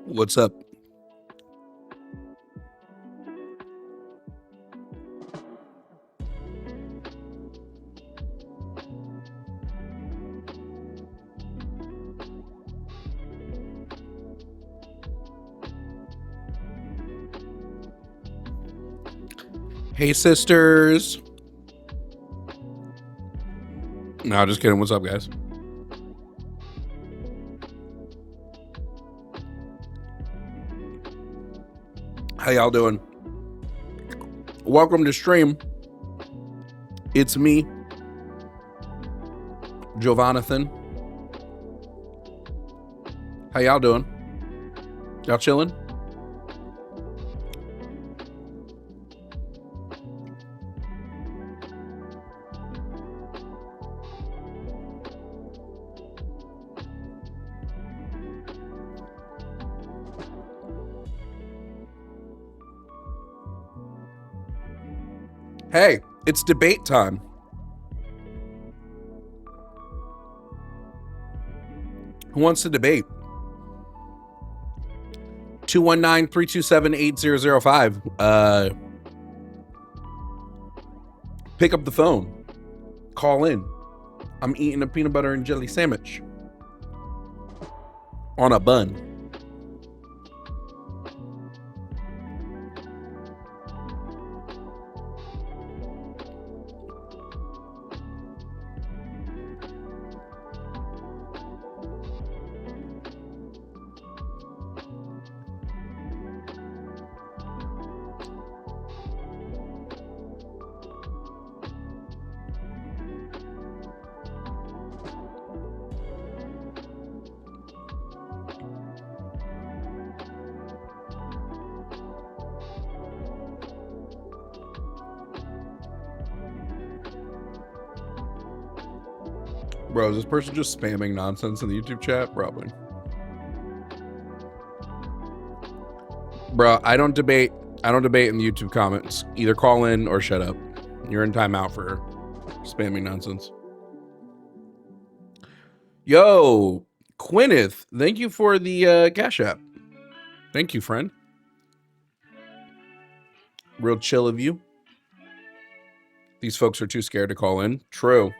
What's up? Hey, sisters. No, just kidding. What's up, guys? How y'all doing? Welcome to stream. It's me, Jovanathan. How y'all doing? Y'all chilling? Hey, it's debate time. Who wants to debate? 219-327-8005. Pick up the phone. Call in. I'm eating a peanut butter and jelly sandwich on a bun. Bro, is this person just spamming nonsense in the YouTube chat? Probably. Bro, I don't debate in the YouTube comments. Either call in or shut up. You're in timeout for spamming nonsense. Yo, Quineth, thank you for the Cash App. Thank you, friend. Real chill of you. These folks are too scared to call in. True.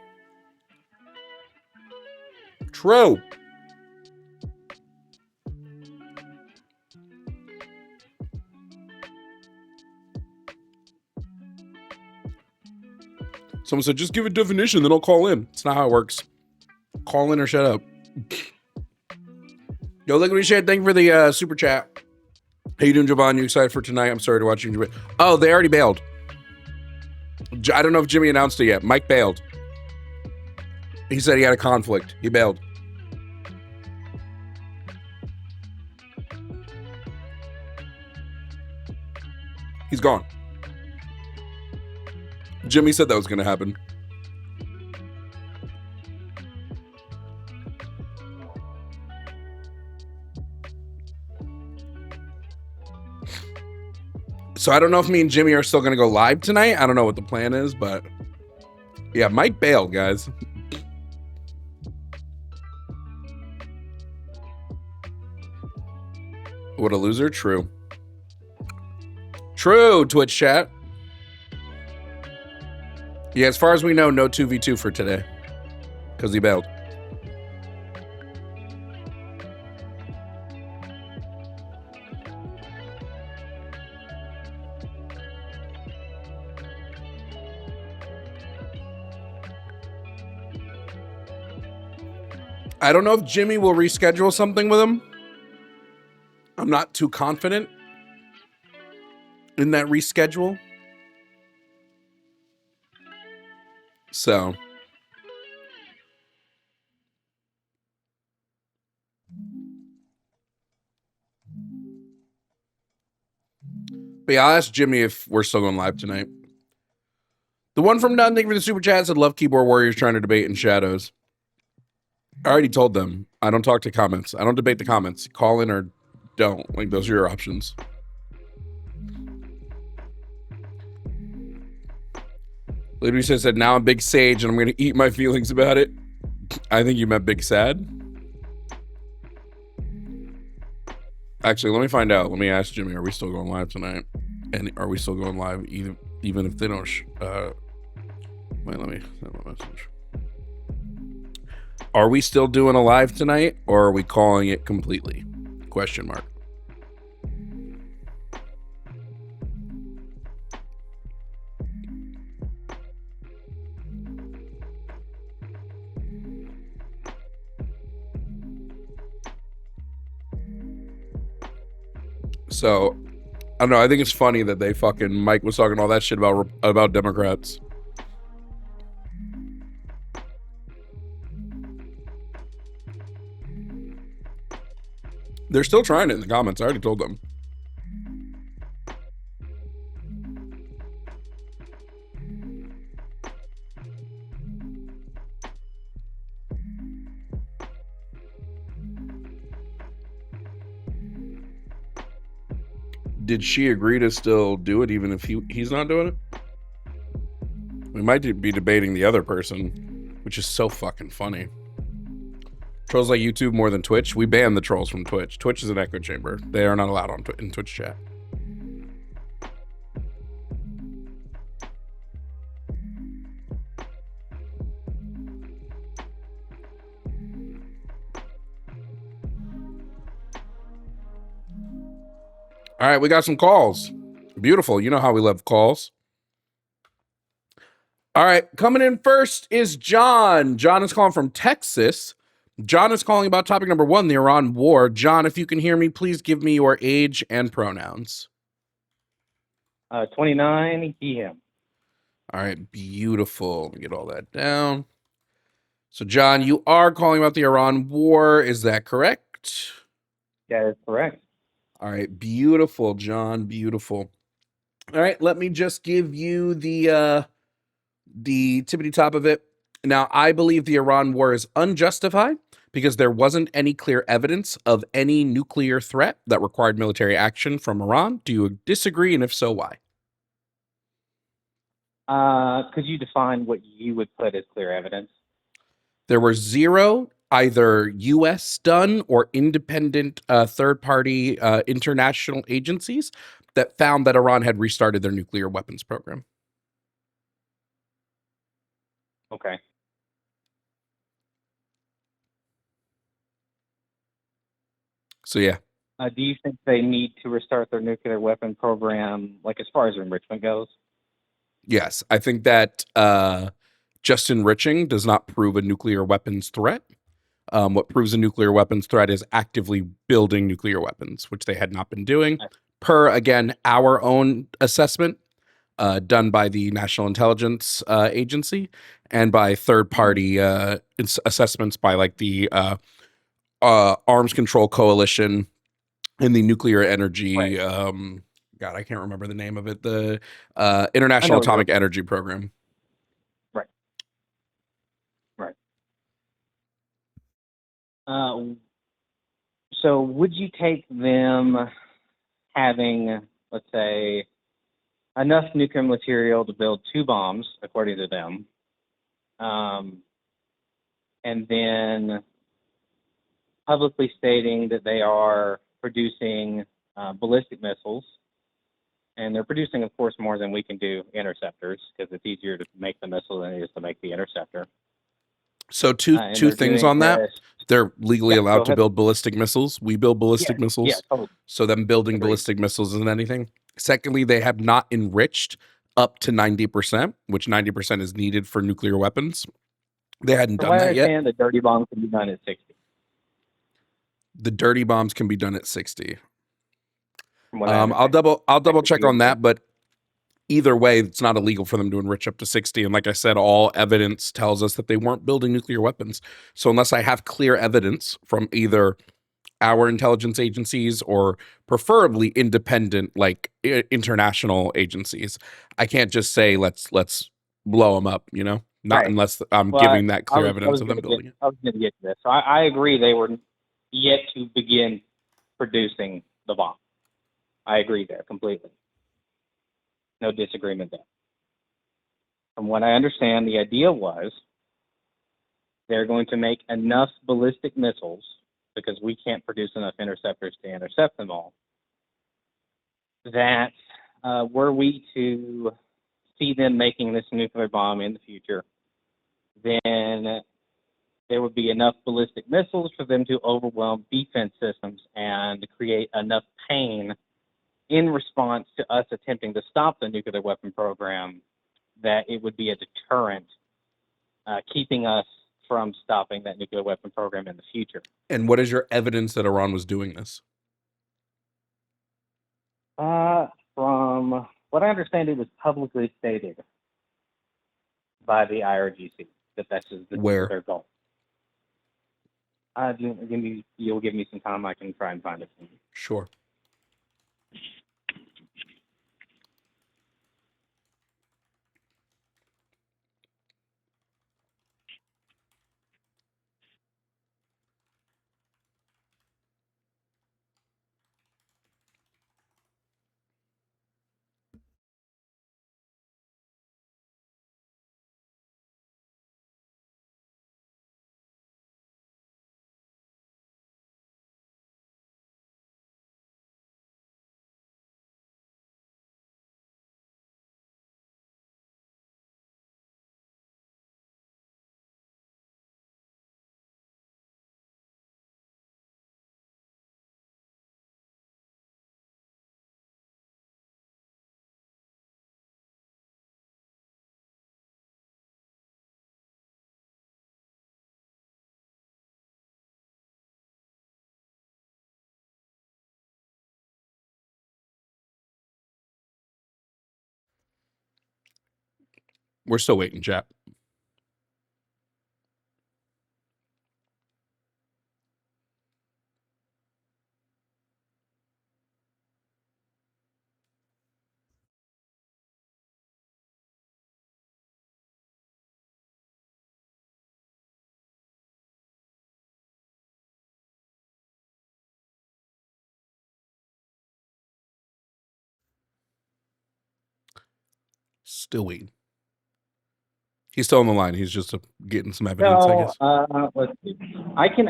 True. Someone said, just give a definition, then I'll call in. It's not how it works. Call in or shut up. Yo, look what we shared. Thank you for the super chat. How you doing, Jovan? You excited for tonight? I'm sorry to watch you. Oh, they already bailed. I don't know if Jimmy announced it yet. Mike bailed. He said he had a conflict. He bailed. He's gone. Jimmy said that was going to happen. So I don't know if me and Jimmy are still going to go live tonight. I don't know what the plan is, but yeah, Mike bailed, guys. What a loser. True. True, Twitch chat. Yeah, as far as we know, no 2v2 for today. Because he bailed. I don't know if Jimmy will reschedule something with him. I'm not too confident in that reschedule. So. But yeah, I'll ask Jimmy if we're still going live tonight. The one from Don, thank you for the super chat, said, love keyboard warriors trying to debate in shadows. I already told them. I don't talk to comments. I don't debate the comments. Call in or don't. Like, those are your options. Literally said, now I'm Big Sage and I'm going to eat my feelings about it. I think you meant Big Sad. Actually, let me find out. Let me ask Jimmy, are we still going live tonight? And are we still going live even if they don't wait, let me send a message. Are we still doing a live tonight, or are we calling it completely? Question mark. So, I don't know. I think it's funny that they fucking Mike was talking all that shit about Democrats. They're still trying it in the comments. I already told them. Did she agree to still do it even if he's not doing it? We might be debating the other person, which is so fucking funny. Trolls like YouTube more than Twitch. We banned the trolls from Twitch. Twitch is an echo chamber. They are not allowed in Twitch chat. All right, we got some calls. Beautiful. You know how we love calls. All right, coming in first is John. John is calling from Texas. John is calling about topic number 1, the Iran war. John, if you can hear me, please give me your age and pronouns. 29, he, him. All right, beautiful. Let me get all that down. So, John, you are calling about the Iran war. Is that correct? That is correct. All right, beautiful, John. Beautiful. All right, let me just give you the tippity top of it. Now, I believe the Iran war is unjustified because there wasn't any clear evidence of any nuclear threat that required military action from Iran. Do you disagree? And if so, why? Could you define what you would put as clear evidence? There were 0 either U.S. done or independent third-party international agencies that found that Iran had restarted their nuclear weapons program. Okay. So, yeah. Do you think they need to restart their nuclear weapon program, like as far as enrichment goes? Yes, I think that just enriching does not prove a nuclear weapons threat. What proves a nuclear weapons threat is actively building nuclear weapons, which they had not been doing, per, again, our own assessment done by the National Intelligence Agency and by third-party assessments by like the Arms Control Coalition and the Nuclear Energy, Right. God, I can't remember the name of it, the International Atomic Energy Program. Right. Right. So would you take them having, let's say, enough nuclear material to build 2 bombs, according to them, and then publicly stating that they are producing ballistic missiles, and they're producing, of course, more than we can do interceptors, because it's easier to make the missile than it is to make the interceptor. So two things on that. They're legally allowed to ahead. build ballistic missiles. We build ballistic missiles. Yeah, totally. So them building Agreed. ballistic missiles isn't anything. Secondly, they have not enriched up to 90%, which 90% is needed for nuclear weapons. They hadn't done that yet. The dirty bomb can be done at 60. The dirty bombs can be done at 60. I'll double check on that, but either way, it's not illegal for them to enrich up to 60. And like I said, all evidence tells us that they weren't building nuclear weapons. So unless I have clear evidence from either our intelligence agencies or preferably independent, like international agencies, I can't just say, let's blow them up, you know, not right. Unless I'm giving that clear evidence of them building it. I was going to get to this. So I agree they were yet to begin producing the bomb. I agree there completely. No disagreement there. From what I understand, the idea was they're going to make enough ballistic missiles because we can't produce enough interceptors to intercept them all, that were we to see them making this nuclear bomb in the future, then there would be enough ballistic missiles for them to overwhelm defense systems and create enough pain in response to us attempting to stop the nuclear weapon program that it would be a deterrent, keeping us from stopping that nuclear weapon program in the future. And what is your evidence that Iran was doing this? From what I understand, it was publicly stated by the IRGC that that's Where? their goal. You'll give me some time. I can try and find it. Sure. We're still waiting, chat. Still waiting. He's still on the line. He's just getting some evidence, I guess. Let's see. I can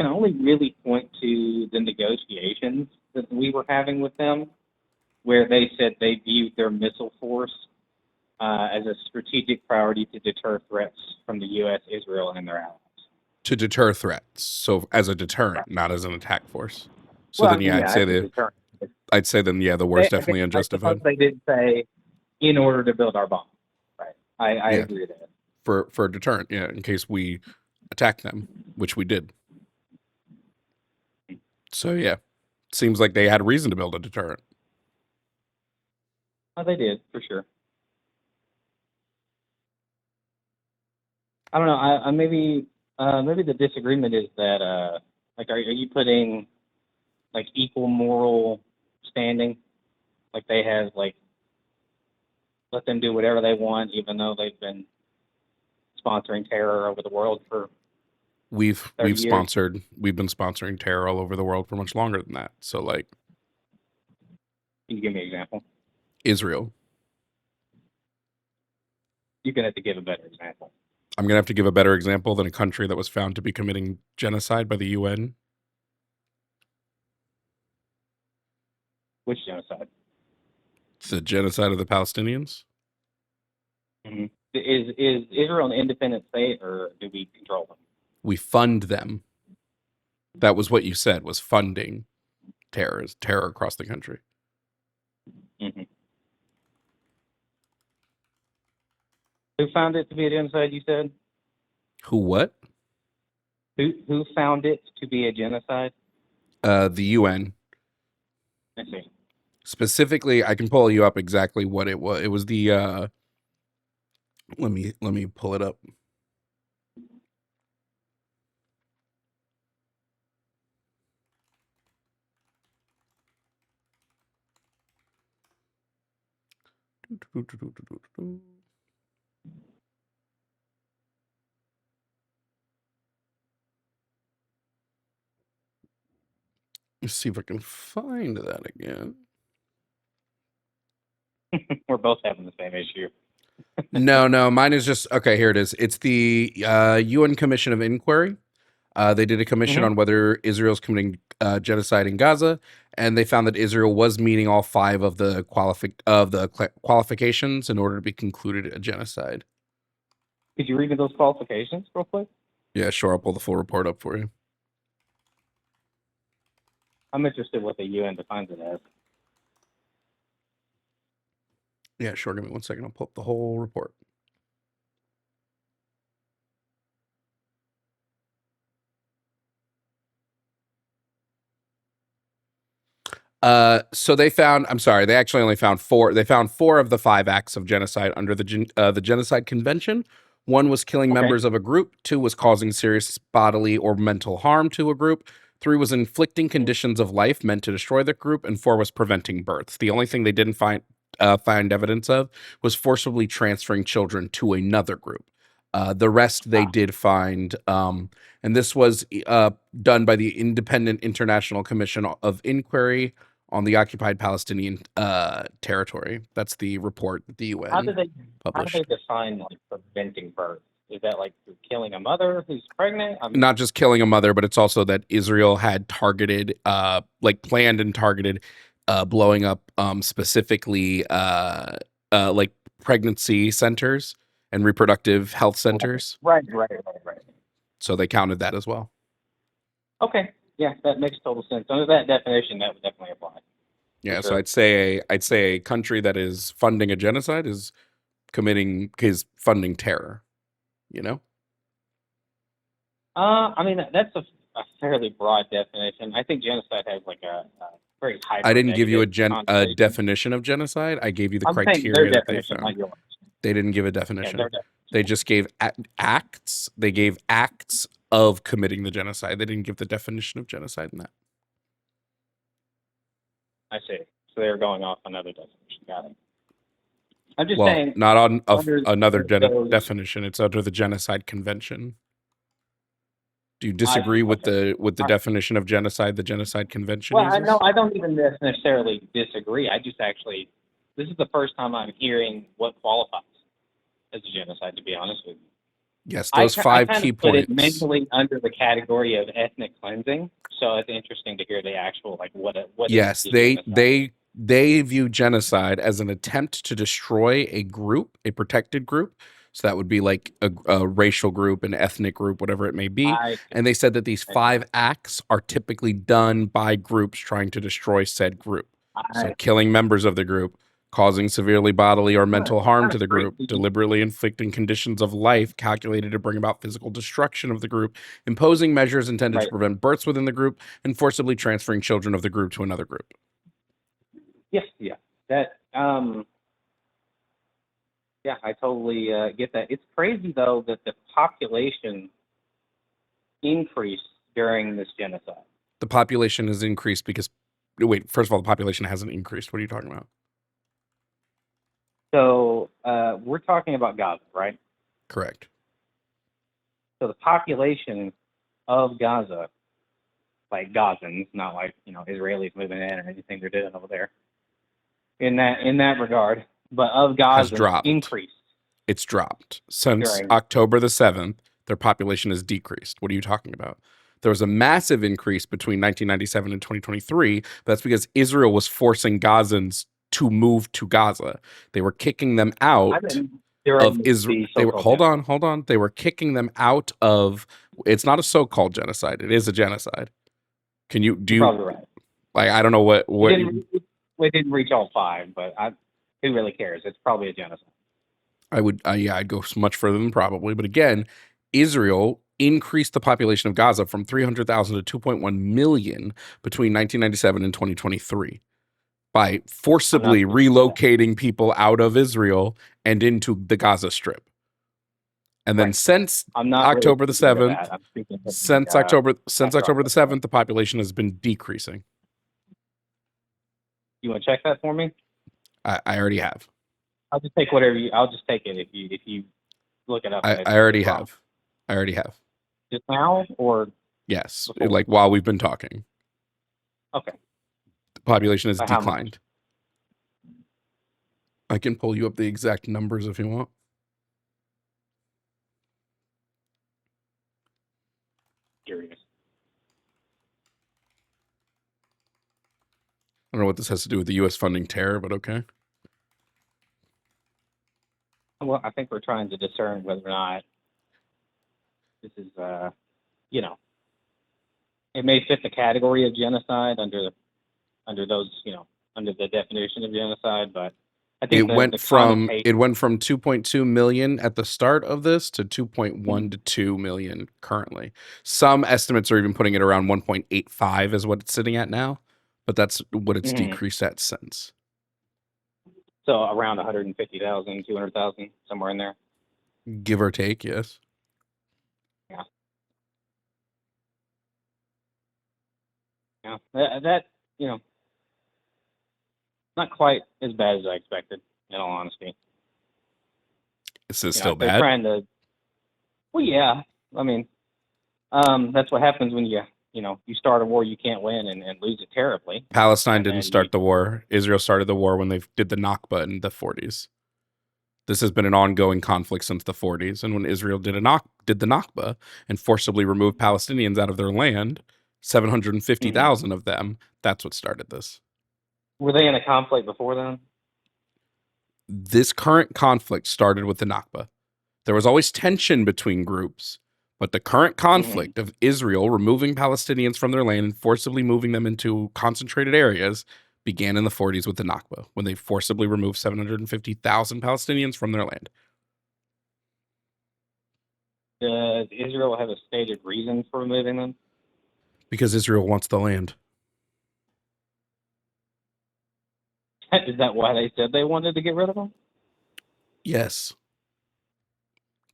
only really point to the negotiations that we were having with them, where they said they viewed their missile force as a strategic priority to deter threats from the U.S., Israel, and their allies. To deter threats. So as a deterrent, not as an attack force. So Well, then, yeah, as a deterrent. I'd say then, yeah, the war's definitely I unjustified. suppose they did say, in order to build our bomb. Right. I Yeah. agree with that. For a deterrent, yeah, in case we attack them, which we did. So yeah, seems like they had reason to build a deterrent. Oh, they did, for sure. I don't know. I maybe the disagreement is that like, are you putting like equal moral standing? Like they have like let them do whatever they want, even though they've been sponsoring terror over the world for We've 30 years. we've been sponsoring terror all over the world for much longer than that. So like, Can you give me an example? Israel. You're gonna have to give a better example. I'm gonna have to give a better example than a country that was found to be committing genocide by the UN. Which genocide? The genocide of the Palestinians. Mm-hmm. Is Israel an independent state, or do we control them? We fund them. That was what you said, was funding terror across the country. Mm-hmm. Who found it to be a genocide, you said? Who what? Who found it to be a genocide? The UN. I see. Specifically, I can pull you up exactly what it was. It was the let me pull it up. Let's see if I can find that again. We're both having the same issue. No, mine is just okay. Here it is. It's the UN Commission of Inquiry. They did a commission Mhm. on whether Israel's committing genocide in Gaza, and they found that Israel was meeting all 5 of the qualifications in order to be concluded a genocide. Could you read me those qualifications real quick? Yeah, sure. I'll pull the full report up for you. I'm interested what the UN defines it as. Yeah, sure. Give me 1 second. I'll pull up the whole report. So they found, I'm sorry, they actually only found 4. They found 4 of the 5 acts of genocide under the Genocide Convention. 1 was killing Okay. members of a group. 2 was causing serious bodily or mental harm to a group. 3 was inflicting conditions of life meant to destroy the group, and 4 was preventing births. The only thing they didn't find evidence of was forcibly transferring children to another group. The rest they did find, and this was done by the Independent International Commission of Inquiry on the occupied Palestinian territory. That's the report that the UN How do they published. define like preventing birth? Is that like killing a mother who's pregnant? Not just killing a mother, but it's also that Israel had targeted, like planned and targeted, blowing up specifically like pregnancy centers and reproductive health centers. Right. So they counted that as well. Okay. Yeah, that makes total sense. Under that definition, that would definitely apply. Yeah, For so sure. I'd say a country that is funding a genocide is funding terror. You know? I mean, that's a fairly broad definition. I think genocide has like a very high. I didn't give you a definition of genocide. I gave you the criteria that they found. They didn't give a definition. They just gave acts. They gave acts of committing the genocide. They didn't give the definition of genocide in that. I see. So they were going off another definition. Got it. I'm just Well, saying. not on another those- definition. It's under the Genocide Convention. Do you disagree with the definition of genocide the Genocide Convention Well, uses? I don't even necessarily disagree. I just actually, this is the first time I'm hearing what qualifies as a genocide, to be honest with you. Yes, those 5 key put points. it mentally under the category of ethnic cleansing, so it's interesting to hear the actual like what. Yes, they view genocide as an attempt to destroy a group, a protected group. So that would be like a racial group, an ethnic group, whatever it may be. And they said that these 5 acts are typically done by groups trying to destroy said group. So killing members of the group, causing severely bodily or mental harm to the group, deliberately inflicting conditions of life calculated to bring about physical destruction of the group, imposing measures intended to prevent births within the group, and forcibly transferring children of the group to another group. Yes, yeah. That yeah, I totally get that. It's crazy though that the population increased during this genocide. The population has increased because first of all, the population hasn't increased. What are you talking about? So we're talking about Gaza, right? Correct. So the population of Gaza, like Gazans, not like Israelis moving in or anything they're doing over there. In that regard, but of Gaza increased. It's dropped since October the 7th. Their population has decreased. What are you talking about? There was a massive increase between 1997 and 2023. But that's because Israel was forcing Gazans to move to Gaza. They were kicking them out of Israel. Hold on. They were kicking them out of. It's not a so-called genocide. It is a genocide. You're probably right. Like, I don't know what. We didn't reach all 5, but who really cares? It's probably a genocide. I would, I'd go much further than probably. But again, Israel increased the population of Gaza from 300,000 to 2.1 million between 1997 and 2023 by forcibly relocating people out of Israel and into the Gaza Strip. And then since October the 7th, since October the 7th, the population has been decreasing. You want to check that for me? I already have. I'll just take I'll just take it if you look it up. I already have. Just now or? Yes, like while we've been talking. Okay. The population has declined. I can pull you up the exact numbers if you want. Here we don't know what this has to do with the U.S. funding terror, but okay. Well, I think we're trying to discern whether or not this is, it may fit the category of genocide under those, under the definition of genocide, but I think It went from connotation- 2.2 million at the start of this to 2.1 to 2 million currently. Some estimates are even putting it around 1.85 is what it's sitting at now, but that's what it's decreased at since. So around 150,000, 200,000, somewhere in there. Give or take, yes. Yeah. Yeah. That not quite as bad as I expected, in all honesty. Is this still They're bad? trying to. Well, yeah. I mean, that's what happens when you start a war you can't win and lose it terribly. Palestine And didn't then start the war. Israel started the war when they did the Nakba in the 40s. This has been an ongoing conflict since the 40s. And when Israel did the Nakba and forcibly removed Palestinians out of their land, 750,000 of them, that's what started this. Were they in a conflict before then? This current conflict started with the Nakba. There was always tension between groups, but the current conflict of Israel removing Palestinians from their land and forcibly moving them into concentrated areas began in the 40s with the Nakba, when they forcibly removed 750,000 Palestinians from their land. Does Israel have a stated reason for removing them? Because Israel wants the land. Is that why they said they wanted to get rid of them? Yes.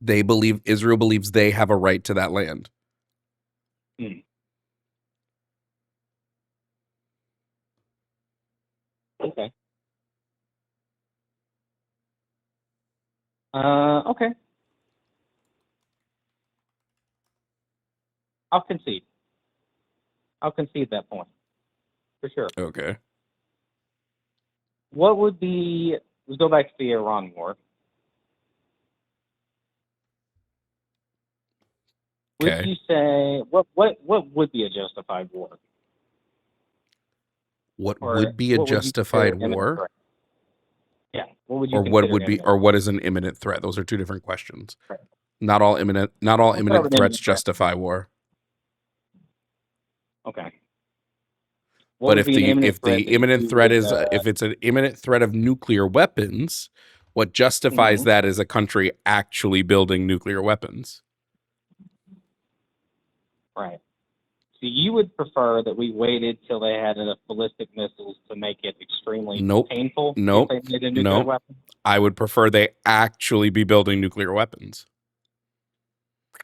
Israel believes they have a right to that land. Okay. Okay. I'll concede that point. For sure. Okay. What would be, let's go back to the Iran war. Would you say, what would be a justified war? What would be a justified war? Yeah. What would you or what is an imminent threat? Those are two different questions. Right. Not all imminent threats justify war. Okay. But if the imminent threat is if it's an imminent threat of nuclear weapons, what justifies that is a country actually building nuclear weapons. Right. So you would prefer that we waited till they had enough ballistic missiles to make it extremely painful? Nope. If they made a nuclear weapon? I would prefer they actually be building nuclear weapons.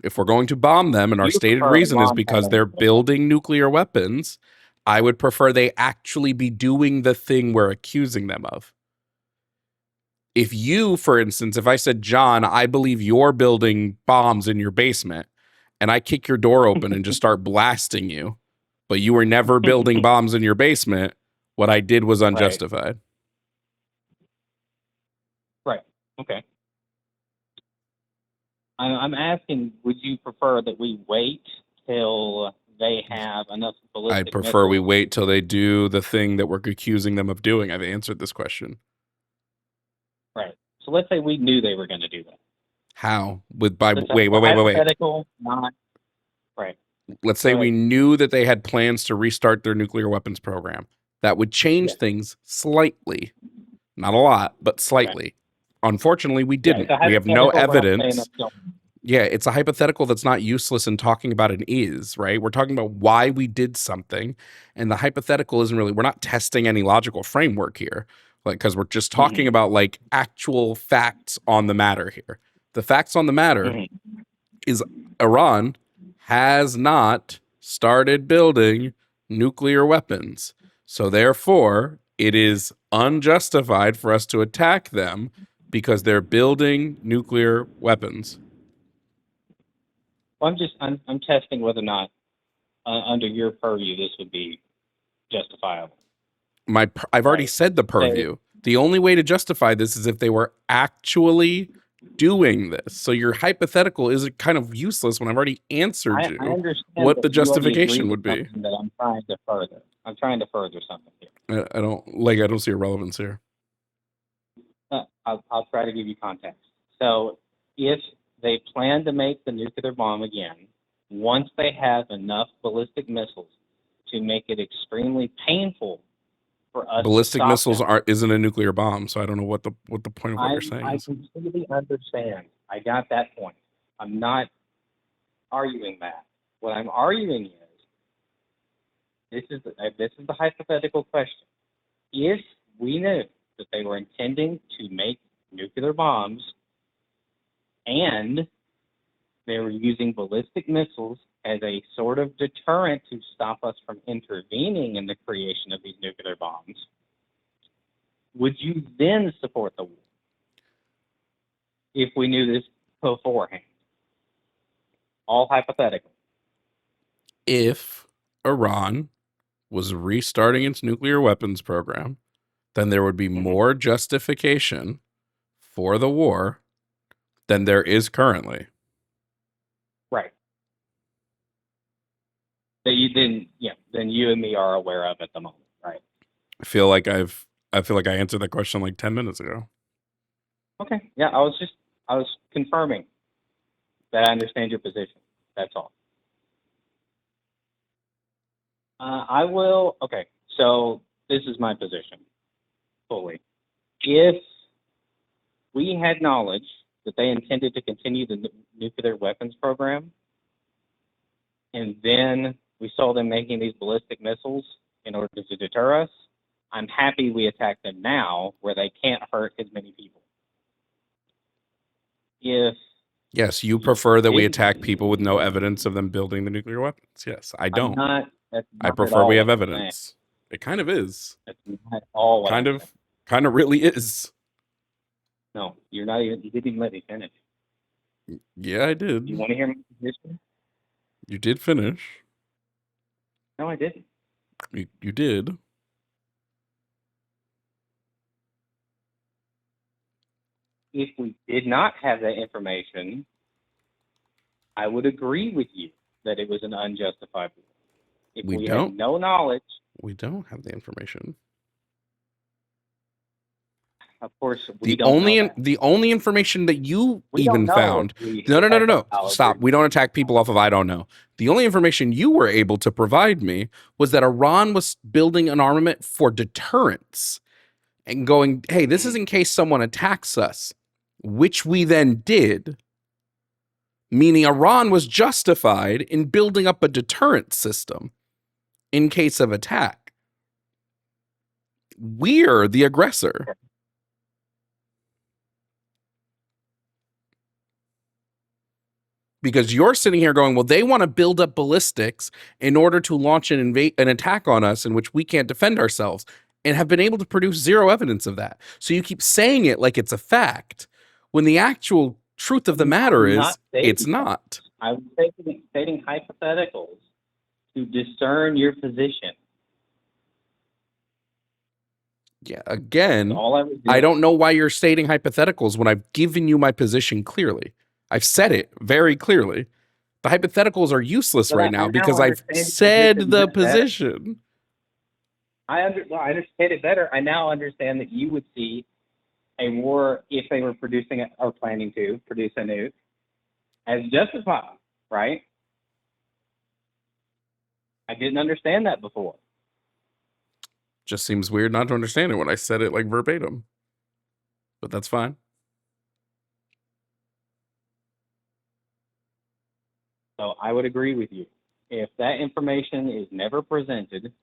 If we're going to bomb them and our stated reason is because they're building nuclear weapons, I would prefer they actually be doing the thing we're accusing them of. If you, for instance, if I said, John, I believe you're building bombs in your basement, and I kick your door open and just start blasting you, but you were never building bombs in your basement, what I did was unjustified. Right. Okay. I'm asking, would you prefer that we wait till they have enough ballistic I'd prefer we wait till they do the thing that we're accusing them of doing. I've answered this question. Right. So let's say we knew they were going to do that. How? Wait. Not, right. Let's say we knew that they had plans to restart their nuclear weapons program. That would change things slightly. Not a lot, but slightly. Right. Unfortunately, we didn't. We have no evidence. Yeah, it's a hypothetical that's not useless in talking about it is, right? We're talking about why we did something, and the hypothetical isn't really, we're not testing any logical framework here, like, because we're just talking about like actual facts on the matter here. The facts on the matter is Iran has not started building nuclear weapons. So therefore, it is unjustified for us to attack them because they're building nuclear weapons. Well, I'm testing whether or not under your purview this would be justifiable. I've already said the purview. The only way to justify this is if they were actually doing this. So your hypothetical is kind of useless when I've already answered I you understand what that the you already agree justification with would be. something that I'm trying to further. I'm trying to further something here. I don't see a relevance here. I'll try to give you context. So if they plan to make the nuclear bomb again, once they have enough ballistic missiles to make it extremely painful for us Ballistic to stop missiles them, isn't a nuclear bomb, so I don't know what the point of what you're saying I is. completely understand. I got that point. I'm not arguing that. What I'm arguing is this is the hypothetical question. If we knew that they were intending to make nuclear bombs and they were using ballistic missiles as a sort of deterrent to stop us from intervening in the creation of these nuclear bombs, would you then support the war if we knew this beforehand? All hypothetical. If Iran was restarting its nuclear weapons program, then there would be more justification for the war than there is currently. Right. That you didn't, then you and me are aware of at the moment, right? I feel like I answered that question like 10 minutes ago. Okay. Yeah, I was confirming that I understand your position. That's all. Okay, so this is my position fully. If we had knowledge that they intended to continue the nuclear weapons program, and then we saw them making these ballistic missiles in order to deter us, I'm happy we attack them now where they can't hurt as many people. Yes, you prefer that we attack people with no evidence of them building the nuclear weapons. Yes, I don't. I prefer we have evidence. It kind of is. That's not all what kind of really is. No, you didn't even let me finish. Yeah, I did. You want to hear my position? You did finish. No, I didn't. You did. If we did not have that information, I would agree with you that it was an unjustified war. If we had no knowledge, we don't have the information. Of course, we don't know that. The only information that you even found. No. Stop. We don't attack people off of I don't know. The only information you were able to provide me was that Iran was building an armament for deterrence and going, hey, this is in case someone attacks us, which we then did. Meaning Iran was justified in building up a deterrent system in case of attack. We're the aggressor. Because you're sitting here going, well, they want to build up ballistics in order to launch an attack on us in which we can't defend ourselves, and have been able to produce zero evidence of that. So you keep saying it like it's a fact, when the actual truth of the matter is it's not. I was stating hypotheticals to discern your position. Yeah, again, I don't know why you're stating hypotheticals when I've given you my position clearly. I've said it very clearly. The hypotheticals are useless right now because I've said the position. I understand it better. I now understand that you would see a war, if they were producing or planning to produce a nuke, as justified, right? I didn't understand that before. Just seems weird not to understand it when I said it like verbatim. But that's fine. So I would agree with you. If that information is never presented,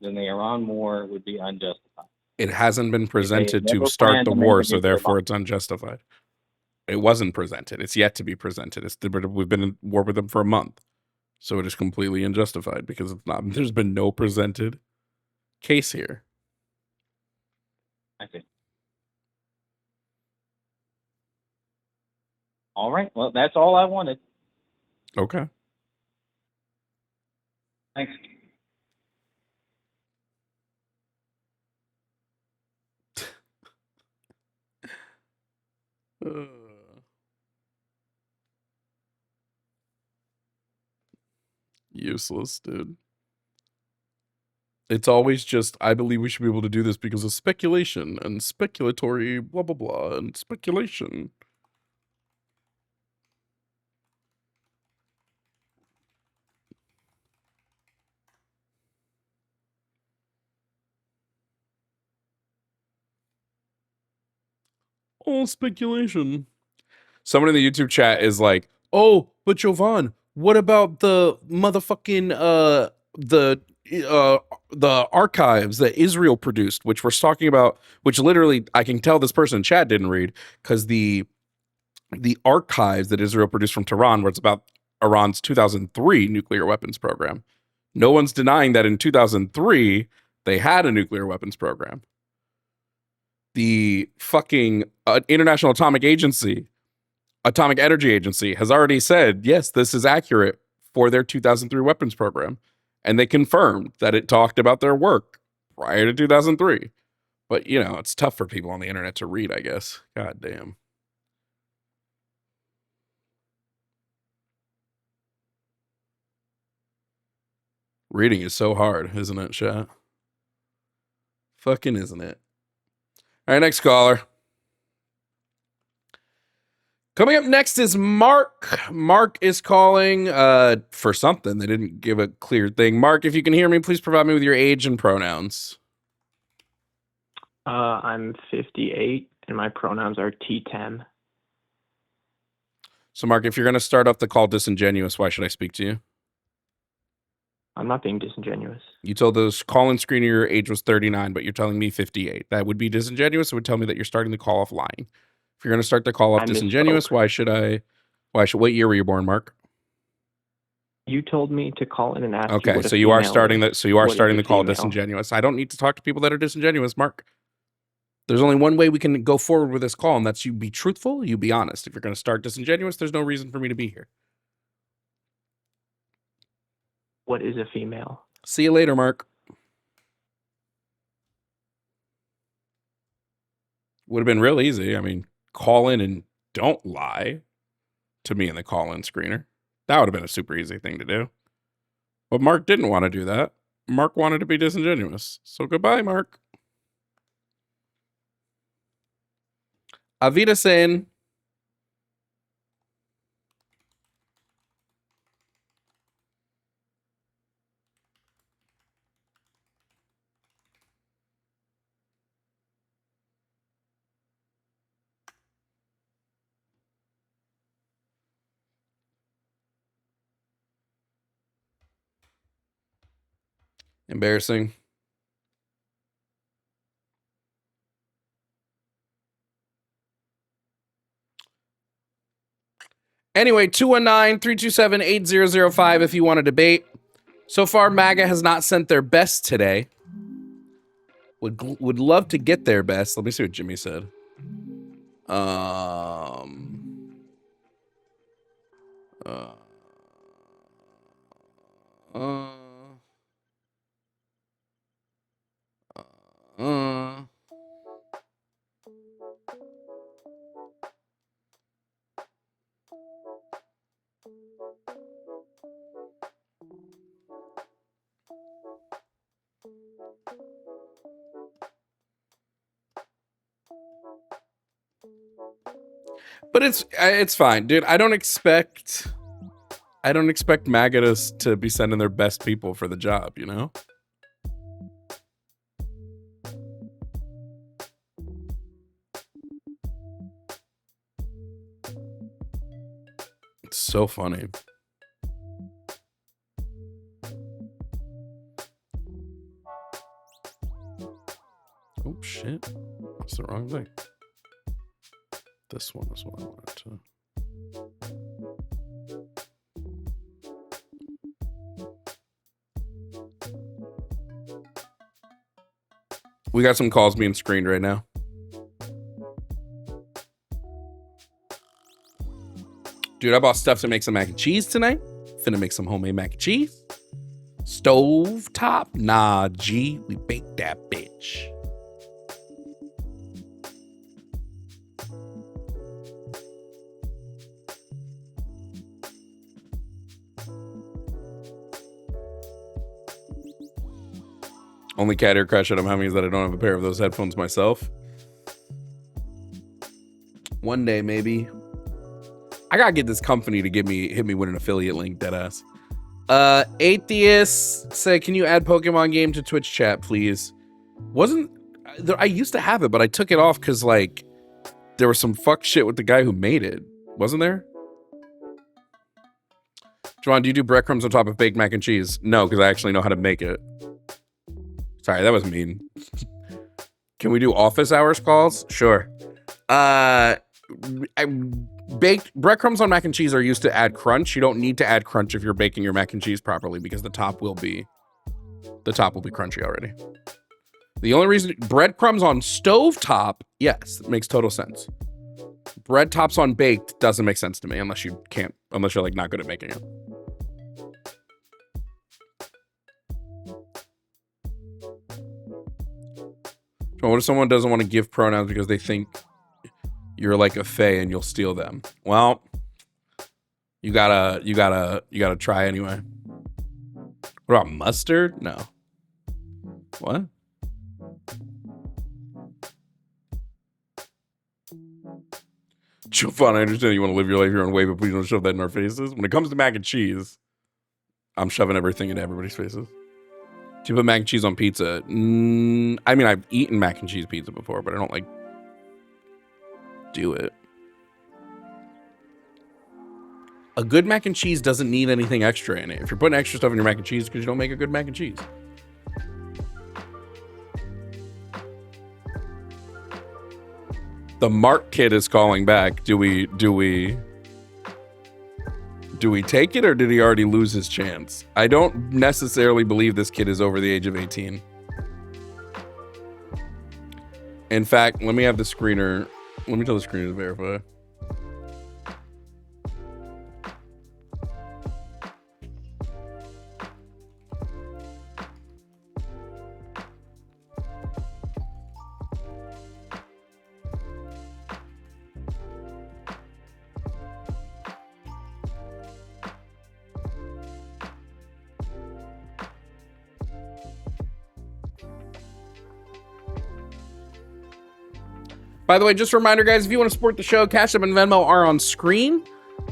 then the Iran war would be unjustified. It hasn't been presented to start the war, so therefore it's unjustified. It wasn't presented. It's yet to be presented. We've been in war with them for a month. So it is completely unjustified because it's not. There's been no presented case here. I see. All right. Well, that's all I wanted. Okay. Thanks. Useless, dude. It's always just, I believe we should be able to do this because of speculation and speculatory blah blah blah and speculation. All speculation. Someone in the YouTube chat is like, "Oh, but Jovan, what about the motherfucking the archives that Israel produced, which we're talking about, which literally I can tell this person in chat didn't read, because the archives that Israel produced from Tehran, where it's about Iran's 2003 nuclear weapons program. No one's denying that in 2003 they had a nuclear weapons program. The fucking International Atomic Energy Agency has already said, yes, this is accurate for their 2003 weapons program. And they confirmed that it talked about their work prior to 2003. But, you know, it's tough for people on the internet to read, I guess. God damn. Reading is so hard, isn't it, chat? Fucking isn't it? All right, next caller. Coming up next is Mark. Mark is calling for something. They didn't give a clear thing. Mark, if you can hear me, please provide me with your age and pronouns. I'm 58, and my pronouns are T10. So, Mark, if you're going to start off the call disingenuous, why should I speak to you? I'm not being disingenuous. You told the call-in screener your age was 39, but you're telling me 58. That would be disingenuous. It would tell me that you're starting the call off lying. If you're going to start the call off disingenuous, why should what year were you born, Mark? You told me to call in and ask. Okay, so you are starting that. So you are starting the call disingenuous. I don't need to talk to people that are disingenuous, Mark. There's only one way we can go forward with this call, and that's you be truthful, you be honest. If you're going to start disingenuous, there's no reason for me to be here. What is a female? See you later, Mark. Would have been real easy. I mean, call in and don't lie to me in the call-in screener. That would have been a super easy thing to do. But Mark didn't want to do that. Mark wanted to be disingenuous. So goodbye, Mark. Avida saying, embarrassing. Anyway, 219-327-8005 if you want to debate. So far, MAGA has not sent their best today. Would love to get their best. Let me see what Jimmy said. But it's fine, dude. I don't expect MAGA to be sending their best people for the job, you know? It's so funny. Oh shit. That's the wrong thing. This one is what I wanted to. We got some calls being screened right now. Dude, I bought stuff to make some mac and cheese tonight. Finna make some homemade mac and cheese. Stove top? Nah, G. We baked that bitch. Only cat ear crush at him means that I don't have a pair of those headphones myself. One day, maybe. I gotta get this company to hit me with an affiliate link, deadass. Atheist said, can you add Pokemon game to Twitch chat, please? I used to have it, but I took it off because, like, there was some fuck shit with the guy who made it. Wasn't there? John, do you do breadcrumbs on top of baked mac and cheese? No, because I actually know how to make it. Sorry, that was mean. Can we do office hours calls? Sure. Baked breadcrumbs on mac and cheese are used to add crunch. You don't need to add crunch if you're baking your mac and cheese properly because the top will be crunchy already. The only reason breadcrumbs on stovetop, yes, it makes total sense. Bread tops on baked doesn't make sense to me unless you're like not good at making it. So what if someone doesn't want to give pronouns because they think you're like a fae and you'll steal them? Well, you gotta try anyway. What about mustard? No. What? Chufan, I understand you want to live your life your own way, but please don't shove that in our faces. When it comes to mac and cheese, I'm shoving everything into everybody's faces. Do you put mac and cheese on pizza? I mean, I've eaten mac and cheese pizza before, but I don't like do it. A good mac and cheese doesn't need anything extra in it. If you're putting extra stuff in your mac and cheese, because you don't make a good mac and cheese. The Mark kid is calling back. Do we take it, or did he already lose his chance? I don't necessarily believe this kid is over the age of 18. In fact, let me have the screener. Let me tell the screener to verify. By the way, just a reminder, guys, if you want to support the show, Cash App and Venmo are on screen.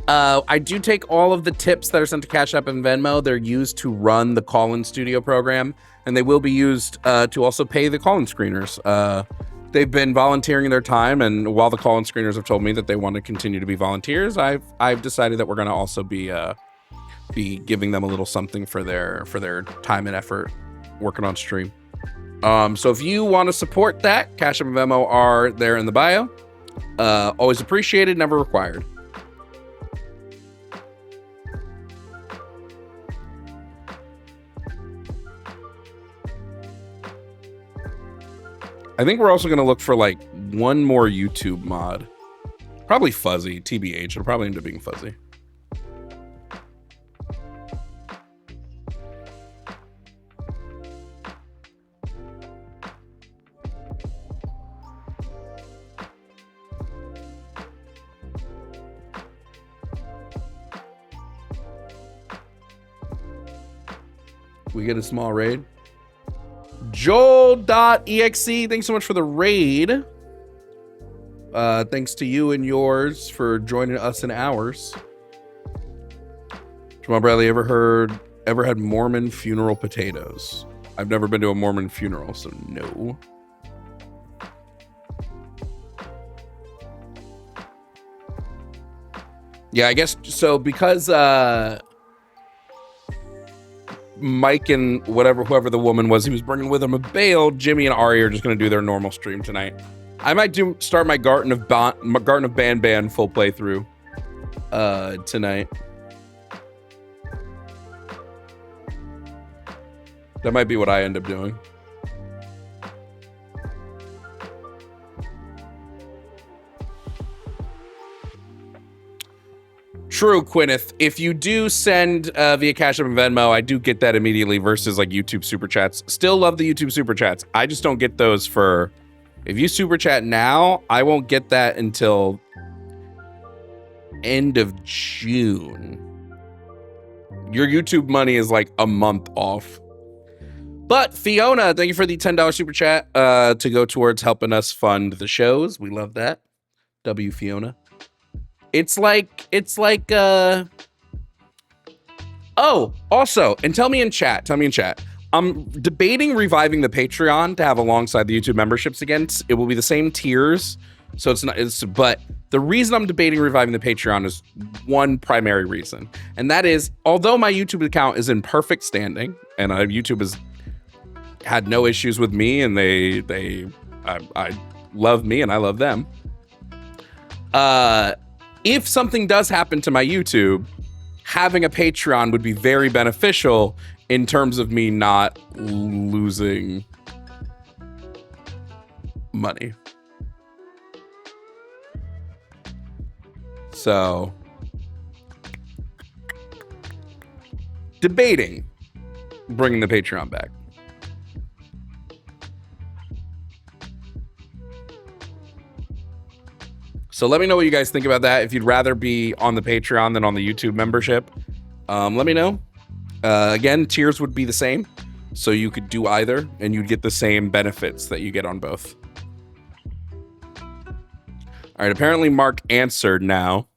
I do take all of the tips that are sent to Cash App and Venmo. They're used to run the call-in studio program, and they will be used to also pay the call-in screeners. They've been volunteering their time, and while the call-in screeners have told me that they want to continue to be volunteers, I've decided that we're going to also be giving them a little something for their time and effort working on stream. So if you want to support that, Cash App and Venmo are there in the bio. Always appreciated, never required. I think we're also going to look for like one more YouTube mod. Probably Fuzzy, TBH. It'll probably end up being Fuzzy. We get a small raid. Joel.exe, thanks so much for the raid. Thanks to you and yours for joining us in ours. Jamal Bradley, ever had Mormon funeral potatoes? I've never been to a Mormon funeral, so no. Yeah, I guess so, because Mike and whoever the woman was he was bringing with him bailed, Jimmy and Ari are just going to do their normal stream tonight. I might start my Garden of Ban full playthrough tonight. That might be what I end up doing. True, Quineth. If you do send via Cash App and Venmo, I do get that immediately versus like YouTube Super Chats. Still love the YouTube Super Chats. I just don't get those for... If you Super Chat now, I won't get that until end of June. Your YouTube money is like a month off. But Fiona, thank you for the $10 super chat to go towards helping us fund the shows. We love that. W Fiona. It's like oh, also, and tell me in chat. I'm debating reviving the Patreon to have alongside the YouTube memberships again. It will be the same tiers. So but the reason I'm debating reviving the Patreon is one primary reason. And that is, although my YouTube account is in perfect standing and YouTube has had no issues with me and I love me and I love them. If something does happen to my YouTube, having a Patreon would be very beneficial in terms of me not losing money. So, debating bringing the Patreon back. So let me know what you guys think about that. If you'd rather be on the Patreon than on the YouTube membership, let me know. Again, tiers would be the same. So you could do either and you'd get the same benefits that you get on both. All right, apparently Mark answered now.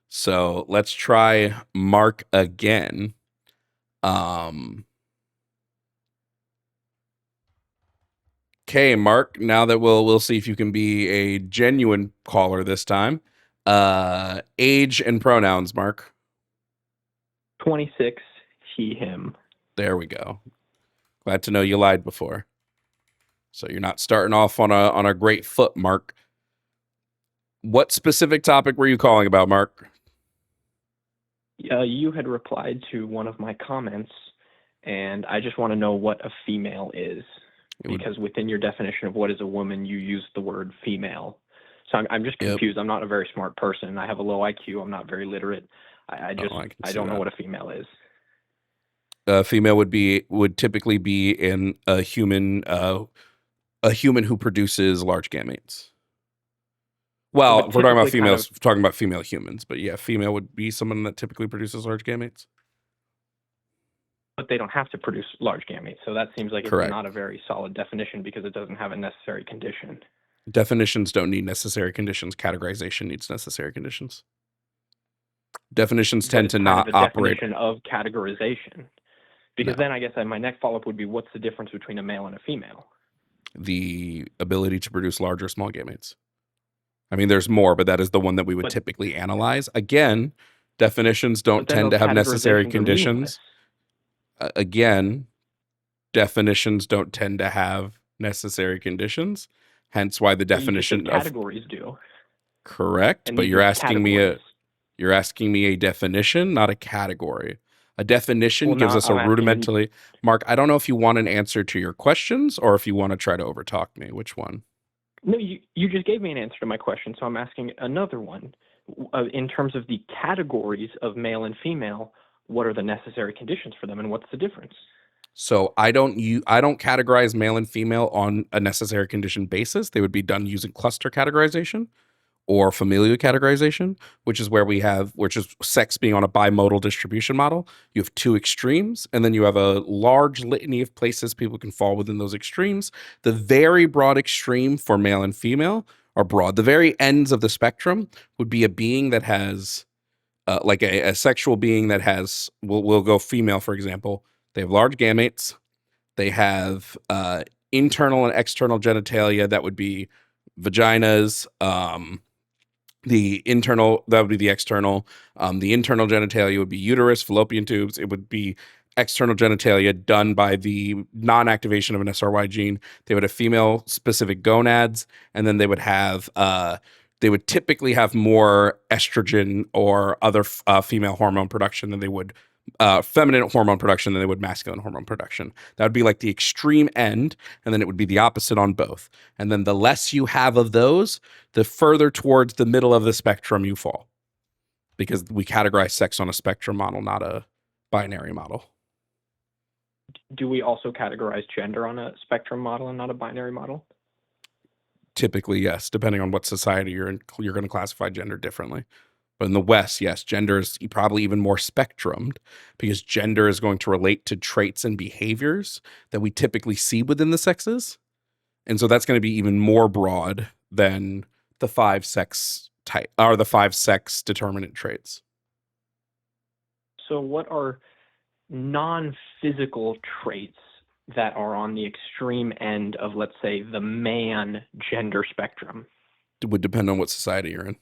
So let's try Mark again. Okay, Mark, now that we'll see if you can be a genuine caller this time. Age and pronouns, Mark. 26, he, him. There we go. Glad to know you lied before. So you're not starting off on a great foot, Mark. What specific topic were you calling about, Mark? You had replied to one of my comments, and I just want to know what a female is. Because within your definition of what is a woman, you use the word female. So I'm just confused. I'm not a very smart person. I have a low IQ. I'm not very literate. I don't know what a female is. A female would typically be in a human who produces large gametes. Well, if we're talking about females, talking about female humans, but yeah, female would be someone that typically produces large gametes. But they don't have to produce large gametes, so that seems like it's Correct. not a very solid definition because it doesn't have a necessary condition. Definitions don't need necessary conditions. Categorization needs necessary conditions. Definitions tend to not operate. Definition of categorization. Because then I guess my next follow-up would be, what's the difference between a male and a female? The ability to produce large or small gametes. I mean, there's more, but that is the one that we would typically analyze. Again, definitions don't tend to have necessary conditions. Again, definitions don't tend to have necessary conditions. Hence why the definition of categories do. Correct, but you're asking me a definition, not a category. A definition gives us a rudimentally. Mark, I don't know if you want an answer to your questions or if you want to try to overtalk me. Which one? No, you just gave me an answer to my question, so I'm asking another one. In terms of the categories of male and female, what are the necessary conditions for them, and what's the difference? So I don't categorize male and female on a necessary condition basis. They would be done using cluster categorization or familial categorization, which is sex being on a bimodal distribution model. You have two extremes, and then you have a large litany of places people can fall within those extremes. The very broad extreme for male and female are broad. The very ends of the spectrum would be a being that has, like a sexual being that has, we'll go female, for example. They have large gametes. They have internal and external genitalia. That would be vaginas. The internal, that would be the external. The internal genitalia would be uterus, fallopian tubes. It would be external genitalia done by the non-activation of an SRY gene. They would have female-specific gonads, and then they would have, they would typically have more estrogen or other female hormone production than they would feminine hormone production than they would masculine hormone production. That would be like the extreme end, and then it would be the opposite on both. And then the less you have of those, the further towards the middle of the spectrum you fall. Because we categorize sex on a spectrum model, not a binary model. Do we also categorize gender on a spectrum model and not a binary model? Typically, yes. Depending on what society you're in, you're going to classify gender differently. But in the West, yes, gender is probably even more spectrumed because gender is going to relate to traits and behaviors that we typically see within the sexes. And so that's going to be even more broad than the 5 sex type or the 5 sex determinant traits. So what are non-physical traits that are on the extreme end of, let's say, the man gender spectrum? It would depend on what society you're in.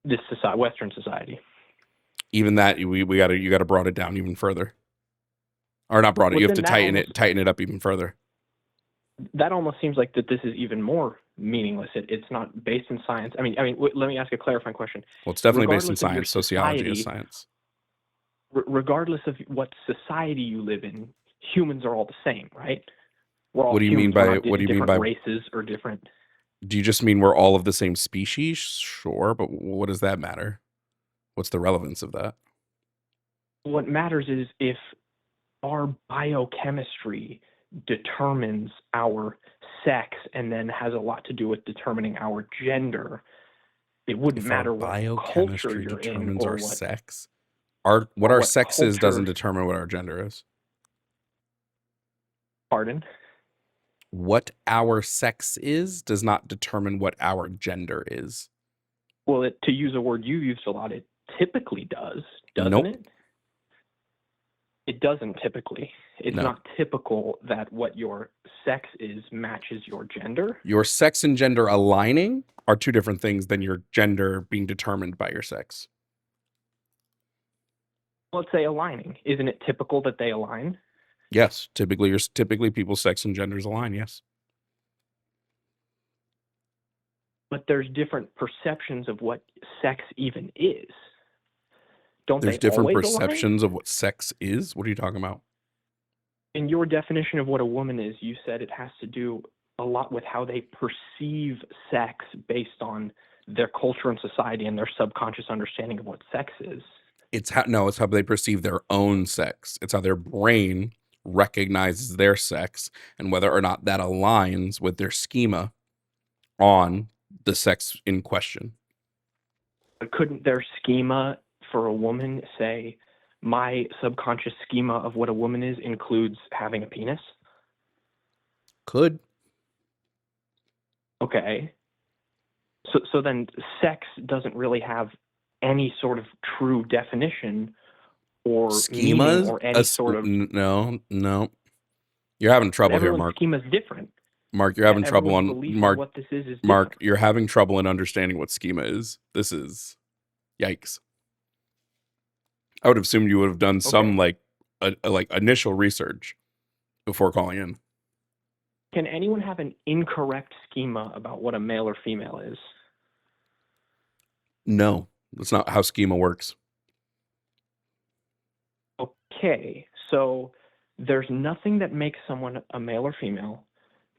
This society, Western society. Even that you got to broaden it down even further. Or not broaden it, you have to tighten it up even further. That almost seems like that this is even more meaningless. It's not based in science. I mean, let me ask a clarifying question. Well, it's definitely based in Regardless of your science. Sociology is society, science. Regardless of what society you live in, humans are all the same, right? We're all What do you mean humans. We're by not what do you mean different by races or different? Do you just mean we're all of the same species? Sure, but what does that matter? What's the relevance of that? What matters is if our biochemistry determines our sex and then has a lot to do with determining our gender, it wouldn't If our matter what culture biochemistry you're in determines or our what sex, what or our what sex is doesn't culture. determine what our gender is. Pardon? What our sex is does not determine what our gender is. Well, to use a word you used a lot, it typically does, doesn't Nope. it? It doesn't typically. It's No. not typical that what your sex is matches your gender. Your sex and gender aligning are two different things than your gender being determined by your sex. Let's say aligning. Isn't it typical that they align? Yes, typically people's sex and genders align, yes. But there's different perceptions of what sex even is. Don't There's they different always align? perceptions of what sex is. What are you talking about? In your definition of what a woman is, you said it has to do a lot with how they perceive sex based on their culture and society and their subconscious understanding of what sex is. It's how they perceive their own sex. It's how their brain recognizes their sex and whether or not that aligns with their schema on the sex in question. But couldn't their schema for a woman say, my subconscious schema of what a woman is includes having a penis? Could. Okay. So then sex doesn't really have any sort of true definition or meaning Schemas? or any sort of... No. You're having trouble here, Everyone's Mark. schema is different. Mark, you're having trouble Everyone's on belief Mark. what this is Mark, different. you're having trouble in understanding what schema is. This is yikes. I would have assumed you would have done some like initial research before calling in. Can anyone have an incorrect schema about what a male or female is? No, that's not how schema works. Okay, so there's nothing that makes someone a male or female.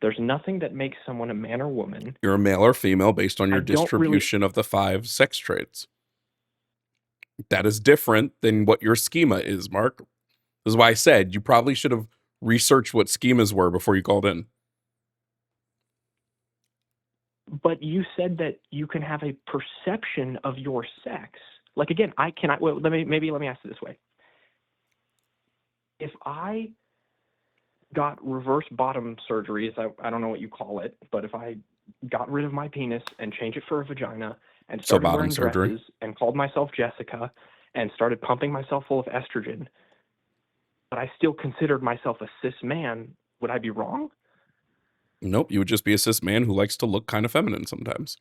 There's nothing that makes someone a man or woman. You're a male or female based on your I don't distribution of the 5 sex traits. That is different than what your schema is, Mark. This is why I said you probably should have researched what schemas were before you called in. But you said that you can have a perception of your sex. Like, again, well, let me ask it this way. If I got reverse bottom surgeries, I don't know what you call it, but if I got rid of my penis and changed it for a vagina and started bottom wearing surgery. dresses and called myself Jessica and started pumping myself full of estrogen, but I still considered myself a cis man, would I be wrong? Nope, you would just be a cis man who likes to look kind of feminine sometimes.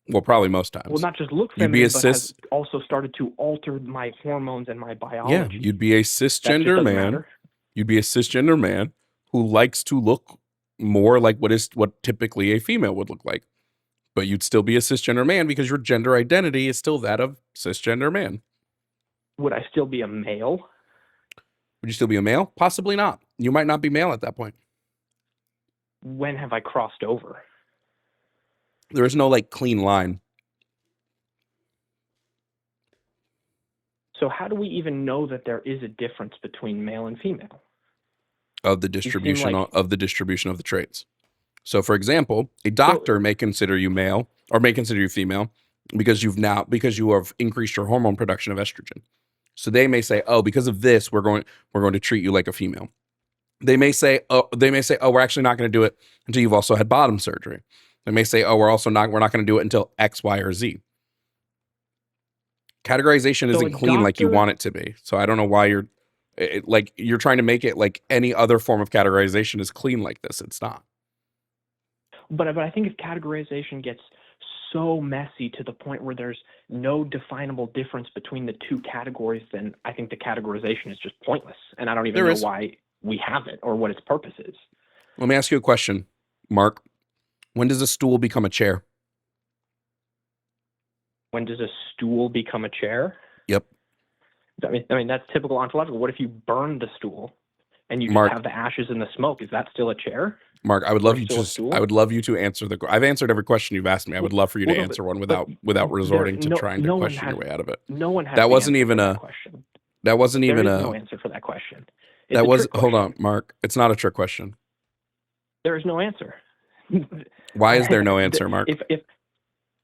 Well, probably most times. Well, not just look You'd be feminine, a but cis- has also started to alter my hormones and my biology. Yeah, you'd be a That just cisgender doesn't man. matter. You'd be a cisgender man who likes to look more like what typically a female would look like. But you'd still be a cisgender man because your gender identity is still that of cisgender man. Would I still be a male? Would you still be a male? Possibly not. You might not be male at that point. When have I crossed over? There is no like clean line. So how do we even know that there is a difference between male and female? Of the distribution like- of the traits. So for example, a doctor may consider you male or may consider you female because you have increased your hormone production of estrogen. So they may say, oh, because of this, we're going to treat you like a female. They may say, oh, we're actually not going to do it until you've also had bottom surgery. They may say, oh, we're not going to do it until X, Y, or Z. Categorization isn't clean like you want it to be. So I don't know why you're trying to make it like any other form of categorization is clean like this. It's not. But I think if categorization gets so messy to the point where there's no definable difference between the two categories, then I think the categorization is just pointless. And I don't even know why we have it or what its purpose is. Let me ask you a question, Mark. When does a stool become a chair? When does a stool become a chair? Yep. I mean that's typical ontological. What if you burn the stool and you just have the ashes and the smoke? Is that still a chair? Mark, I would love you to answer I've answered every question you've asked me. I would love for you to answer one without resorting to trying to question your way out of it. No one has that wasn't even a question. That wasn't there even is a no answer for that question. Hold on, Mark. It's not a trick question. There is no answer. Why is there no answer, Mark?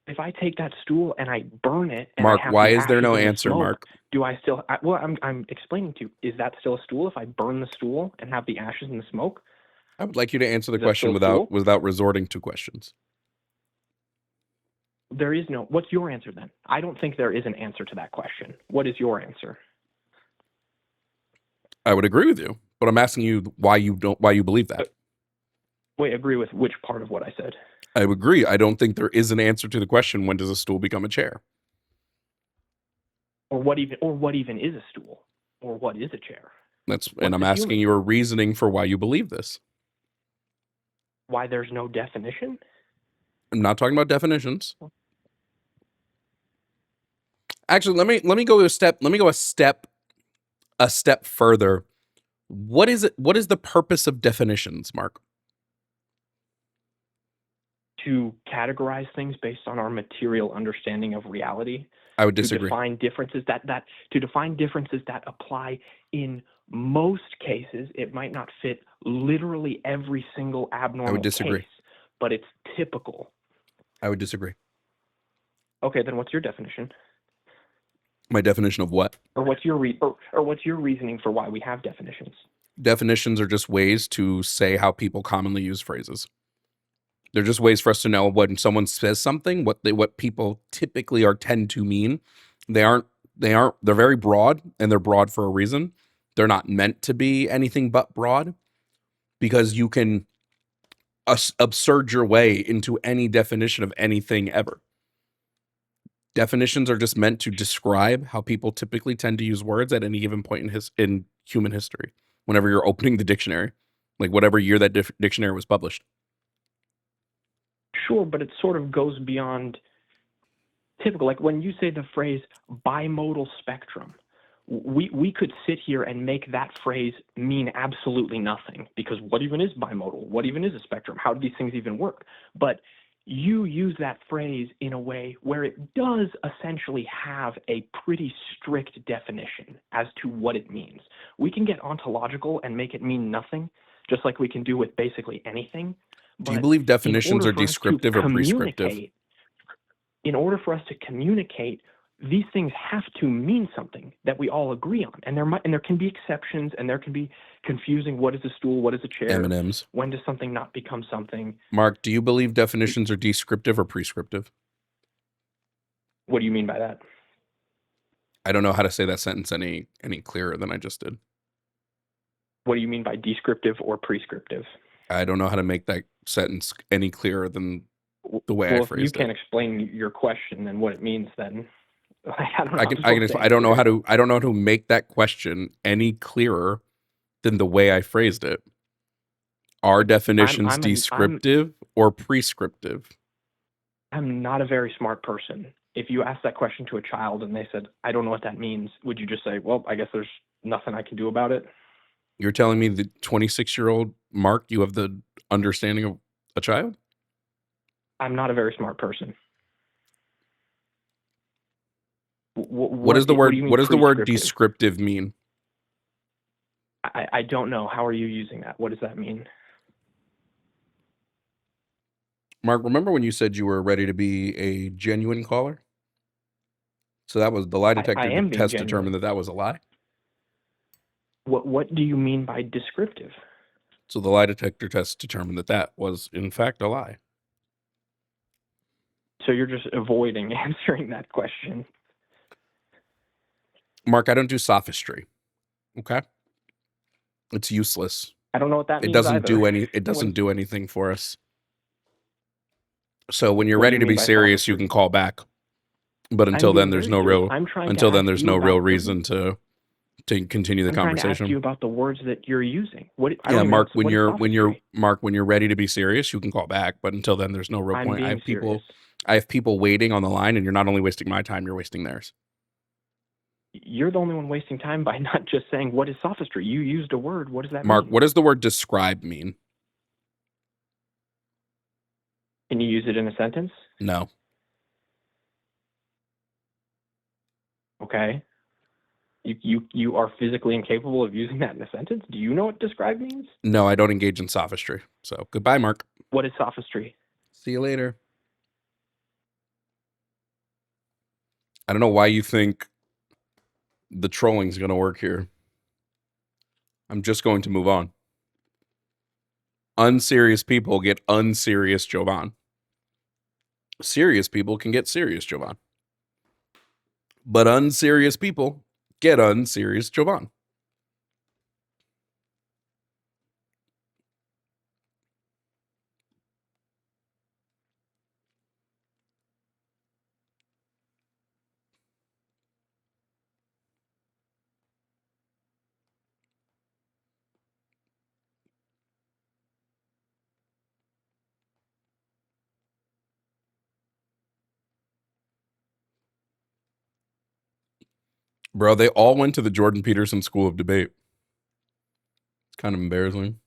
If I take that stool and I burn it, and Mark, why is there no answer, smoke, Mark? Do I still? I'm explaining to you. Is that still a stool? If I burn the stool and have the ashes and the smoke, I would like you to answer the question without resorting to questions. There is no. What's your answer then? I don't think there is an answer to that question. What is your answer? I would agree with you, but I'm asking you why you believe that. Wait, agree with which part of what I said? I agree. I don't think there is an answer to the question, when does a stool become a chair? Or what even is a stool? Or what is a chair? I'm asking your reasoning for why you believe this. Why there's no definition? I'm not talking about definitions. Actually, let me go a step further. What is the purpose of definitions, Mark? To categorize things based on our material understanding of reality. I would disagree. To define differences that apply in most cases. It might not fit literally every single abnormal case, but it's typical. I would disagree. Okay, then what's your definition? My definition of what? Or what's your reasoning for why we have definitions? Definitions are just ways to say how people commonly use phrases. They're just ways for us to know when someone says something, what people typically tend to mean. They're very broad, and they're broad for a reason. They're not meant to be anything but broad, because you can absurd your way into any definition of anything ever. Definitions are just meant to describe how people typically tend to use words at any given point in human history. Whenever you're opening the dictionary, like whatever year that dictionary was published. Sure, but it sort of goes beyond typical. Like when you say the phrase bimodal spectrum, we could sit here and make that phrase mean absolutely nothing, because what even is bimodal? What even is a spectrum? How do these things even work? But you use that phrase in a way where it does essentially have a pretty strict definition as to what it means. We can get ontological and make it mean nothing, just like we can do with basically anything. Do you believe definitions are descriptive or prescriptive? In order for us to communicate, these things have to mean something that we all agree on. And there can be exceptions, and there can be confusing. What is a stool? What is a chair? M&Ms. When does something not become something? Mark, do you believe definitions are descriptive or prescriptive? What do you mean by that? I don't know how to say that sentence any clearer than I just did. What do you mean by descriptive or prescriptive? I don't know how to make that sentence any clearer than the way I phrased it. If you can't explain your question and what it means, then I don't know. I don't know how to make that question any clearer than the way I phrased it. Are definitions descriptive or prescriptive? I'm not a very smart person. If you ask that question to a child and they said, I don't know what that means, would you just say, well, I guess there's nothing I can do about it? You're telling me the 26-year-old Mark, you have the understanding of a child? I'm not a very smart person. What does the word descriptive mean? I don't know. How are you using that? What does that mean? Mark, remember when you said you were ready to be a genuine caller? So that was the lie I detector am being test genuine. determined that was a lie. What do you mean by descriptive? So the lie detector test determined that that was in fact a lie. So you're just avoiding answering that question. Mark, I don't do sophistry. Okay, it's useless. I don't know what that means. It doesn't either. do any. It doesn't What- do anything for us. So when you're What do ready you to mean be by serious, you sophistry? can call back. But I'm until then, being there's very no serious. real. I'm trying to Until then, ask there's you no real about the- reason to continue the I'm trying to ask conversation. you about the words that you're using. What? I Yeah, don't even Mark, know what is sophistry? when you're ready to be serious, you can call back. But until then, there's no real I'm point. being serious. I have people waiting on the line, and you're not only wasting my time, you're wasting theirs. You're the only one wasting time by not just saying what is sophistry. You used a word. What does that Mark, mean? what does the word describe mean? Can you use it in a sentence? No. Okay. You are physically incapable of using that in a sentence? Do you know what describe means? No, I don't engage in sophistry. So goodbye, Mark. What is sophistry? See you later. I don't know why you think the trolling's going to work here. I'm just going to move on. Unserious people get unserious Jovan. Serious people can get serious Jovan. But unserious people get unserious Jovan. Bro, they all went to the Jordan Peterson School of Debate. It's kind of embarrassing.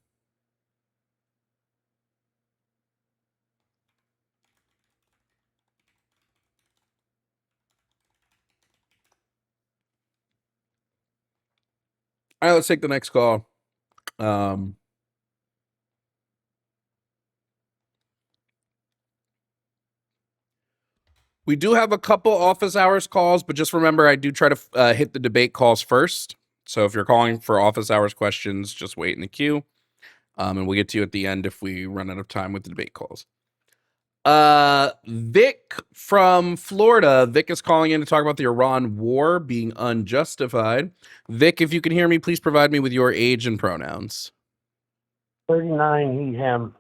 All right, let's take the next call. We do have a couple office hours calls, but just remember, I do try to hit the debate calls first. So if you're calling for office hours questions, just wait in the queue. And we'll get to you at the end if we run out of time with the debate calls. Vic from Florida. Vic is calling in to talk about the Iran war being unjustified. Vic, if you can hear me, please provide me with your age and pronouns. 39, he, him.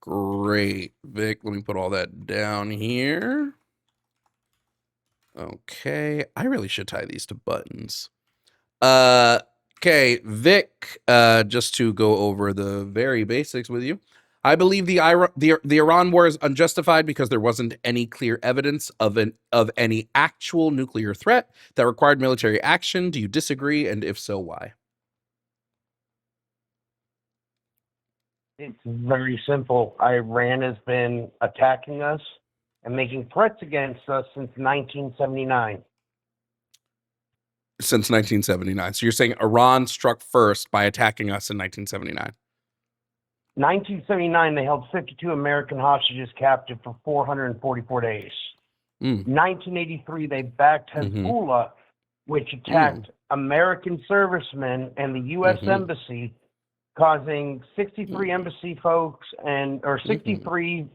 Great. Vic, let me put all that down here. Okay. I really should tie these to buttons. Okay, Vic, just to go over the very basics with you. I believe the Iran war is unjustified because there wasn't any clear evidence of any actual nuclear threat that required military action. Do you disagree? And if so, why? It's very simple. Iran has been attacking us and making threats against us since 1979. Since 1979. So you're saying Iran struck first by attacking us in 1979? 1979, they held 52 American hostages captive for 444 days. 1983, they backed Hezbollah, which attacked American servicemen and the U.S. Embassy, causing 63 embassy folks or 63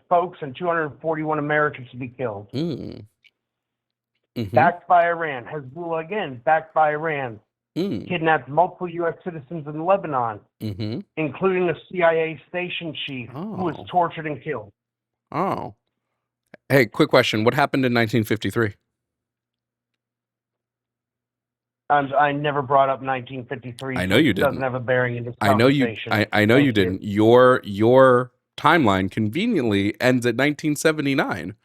folks and 241 Americans to be killed. Backed by Iran. Hezbollah again, backed by Iran. Kidnapped multiple U.S. citizens in Lebanon, including a CIA station chief who was tortured and killed. Oh. Hey, quick question. What happened in 1953? I never brought up 1953. I know you didn't. It doesn't have a bearing in this I know you. conversation. I know you didn't. Your timeline conveniently ends at 1979.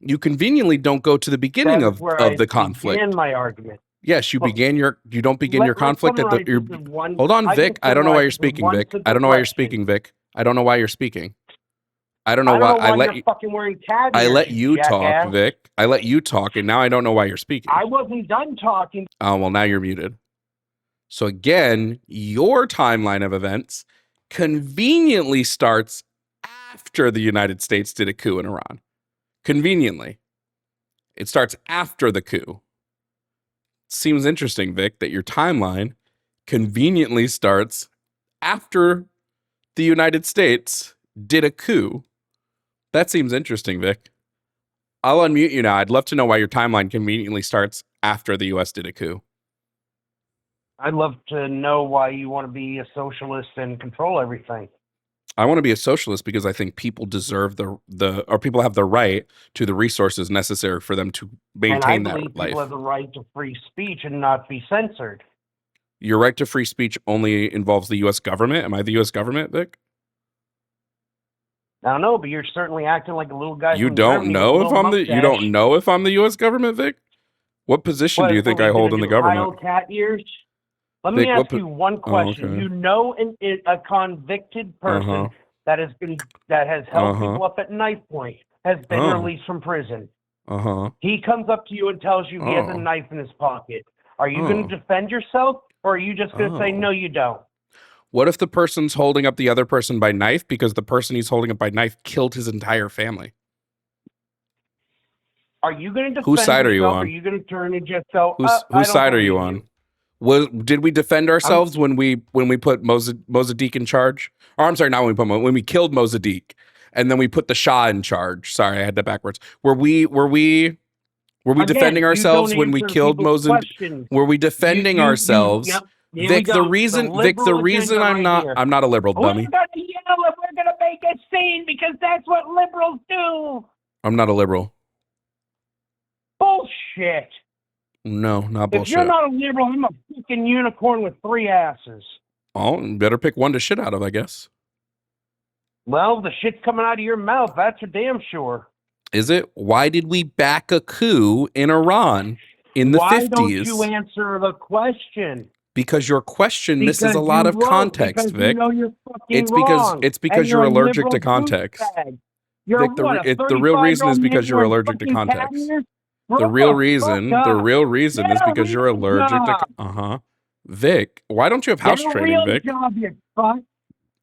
You conveniently don't go to the beginning of the conflict. Began my argument. Yes, you began your. You don't begin your conflict at the. Hold on, Vic. I don't know why you're speaking, Vic. I don't know why you're speaking, Vic. I don't know why you're speaking. I don't know why I let you. Fucking wearing tab I ears, let you talk, jackass. Vic. I let you talk, and now I don't know why you're speaking. I wasn't done talking. Oh well, now you're muted. So again, your timeline of events conveniently starts after the United States did a coup in Iran. Conveniently. It starts after the coup. Seems interesting, Vic, that your timeline conveniently starts after the United States did a coup. That seems interesting, Vic. I'll unmute you now. I'd love to know why your timeline conveniently starts after the US did a coup. I'd love to know why you want to be a socialist and control everything. I want to be a socialist because I think people deserve or people have the right to the resources necessary for them to maintain that life. And I believe people have the right to free speech and not be censored. Your right to free speech only involves the U.S. government. Am I the U.S. government, Vic? I don't know, but you're certainly acting like a little guy. You from don't Germany know with a if little I'm the. You don't mustache. know if I'm the U.S. government, Vic. What position do you think I hold in the government? Lyle cat ears? Let Vic, me ask you one question. okay. You know, a convicted person that has held people up at knife point has been released from prison. He comes up to you and tells you he has a knife in his pocket. Are you going to defend yourself, or are you just going to say no? You don't. What if the person's holding up the other person by knife because the person he's holding up by knife killed his entire family? Are you going to defend whose side yourself, are you on? or are you going to turn and just go? Whose side are you on? Did we defend ourselves when we put Mossadegh in charge? Or I'm sorry, not when we killed Mossadegh, and then we put the Shah in charge. Sorry, I had that backwards. Were we defending ourselves when we killed Mossadegh? Were we defending ourselves? Yep. Vic, the reason I'm not a liberal, dummy. We're gonna yell and we're gonna make a scene because that's what liberals do. I'm not a liberal. Bullshit. No, not bullshit. If you're not a liberal, I'm a fucking unicorn with 3 asses. Oh, better pick one to shit out of, I guess. Well, the shit's coming out of your mouth. That's for damn sure. Is it? Why did we back a coup in Iran in the 50s? Why don't you answer the question? Because your question misses a lot of context, Vic. You know you're fucking wrong. It's because you're allergic to context. Vic, the real reason is because you're allergic to context. The real reason is because you're allergic to Vic, why don't you have house training, Vic? Job, you fuck.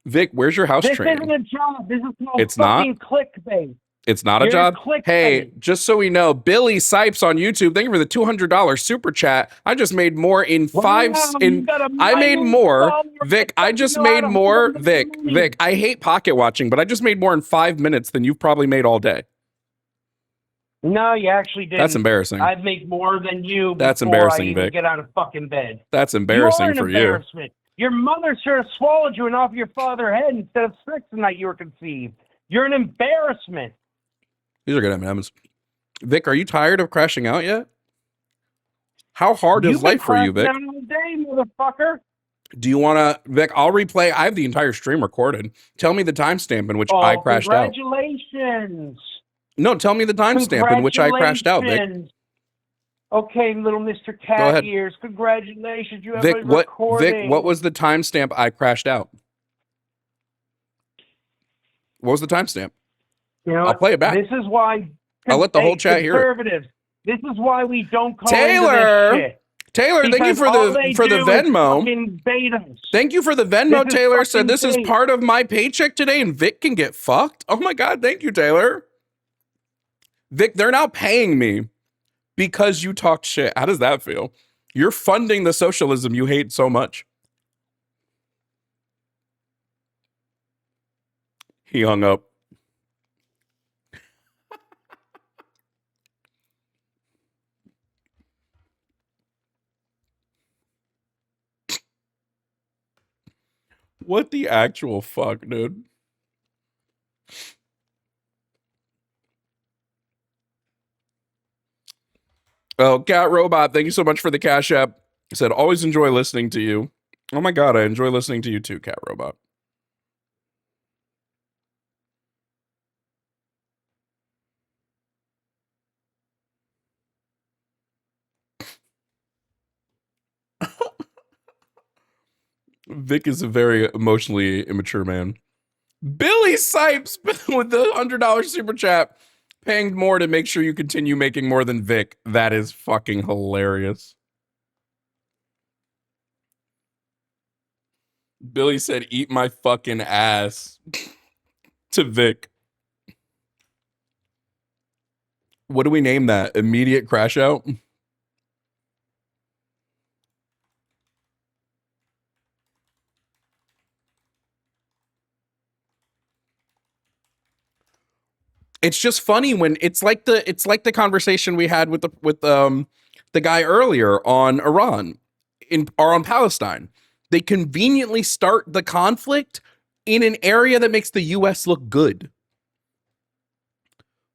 Vic, where's your house training? This isn't a job. This is called it's not clickbait. It's not a job. Hey, just so we know, Billy Sipes on YouTube, thank you for the $200 super chat. I just made more in I made more. Vic, I just made more. Vic, I hate pocket watching, but I just made more in 5 minutes than you've probably made all day. No, you actually didn't. That's embarrassing. I'd make more than you. That's embarrassing, I even Vic. Get out of fucking bed. That's embarrassing for you. Your mother should have swallowed you and off your father's head instead of sex the night you were conceived. You're an embarrassment. These are good M&Ms. Vic, are you tired of crashing out yet? How hard is life for you, Vic? All day, motherfucker. Do you want to, Vic? I'll replay. I have the entire stream recorded. Tell me the timestamp in which I crashed out. Congratulations. No, tell me the timestamp in which I crashed out, Vic. Okay, little Mr. Cat Ears. Congratulations, you have Vic, a recording. Vic, what was the timestamp I crashed out? What was the timestamp? You know, I'll play it back. This is why I'll let the whole chat hear it. This is why we don't call Taylor. Into this shit. Taylor, because thank you for the Venmo. Thank you for the Venmo. Taylor said this is part of my paycheck today, and Vic can get fucked. Oh my god, thank you, Taylor. Vic, they're now paying me because you talked shit. How does that feel? You're funding the socialism you hate so much. He hung up. What the actual fuck, dude? Oh, Cat Robot, thank you so much for the Cash App. He said, always enjoy listening to you. Oh my god, I enjoy listening to you too, Cat Robot. Vic is a very emotionally immature man. Billy Sipes with the $100 super chat, paying more to make sure you continue making more than Vic. That is fucking hilarious. Billy said, eat my fucking ass to Vic. What do we name that? Immediate crash out? It's just funny when it's like the conversation we had with the guy earlier on Iran or on Palestine. They conveniently start the conflict in an area that makes the US look good.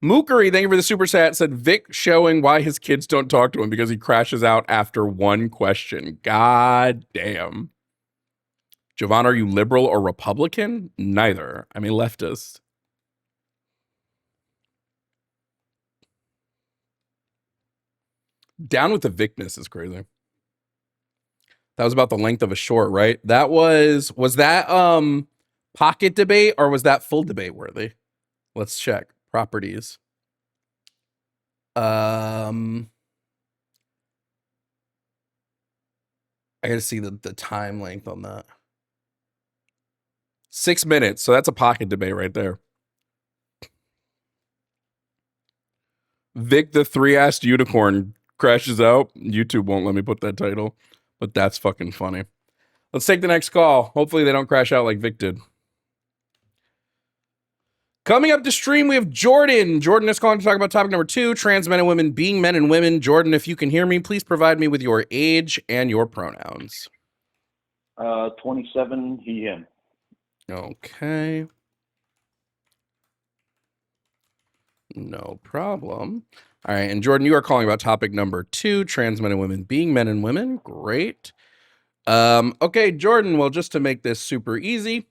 Mookery, thank you for the super chat, said Vic showing why his kids don't talk to him because he crashes out after one question. God damn. Javon, are you liberal or Republican? Neither. I'm a leftist. Down with the Vicness is crazy. That was about the length of a short, right? That was that pocket debate or was that full debate worthy? Let's check. Properties. I gotta see the time length on that. 6 minutes. So that's a pocket debate right there. Vic the 3-assed unicorn crashes out. YouTube won't let me put that title, but that's fucking funny. Let's take the next call. Hopefully they don't crash out like Vic did. Coming up to stream, we have Jordan. Jordan is calling to talk about topic number 2, trans men and women being men and women. Jordan, if you can hear me, please provide me with your age and your pronouns. 27, he, him. Okay. No problem. All right, and Jordan, you are calling about topic number 2, trans men and women being men and women. Great. Okay, Jordan, well, just to make this super easy,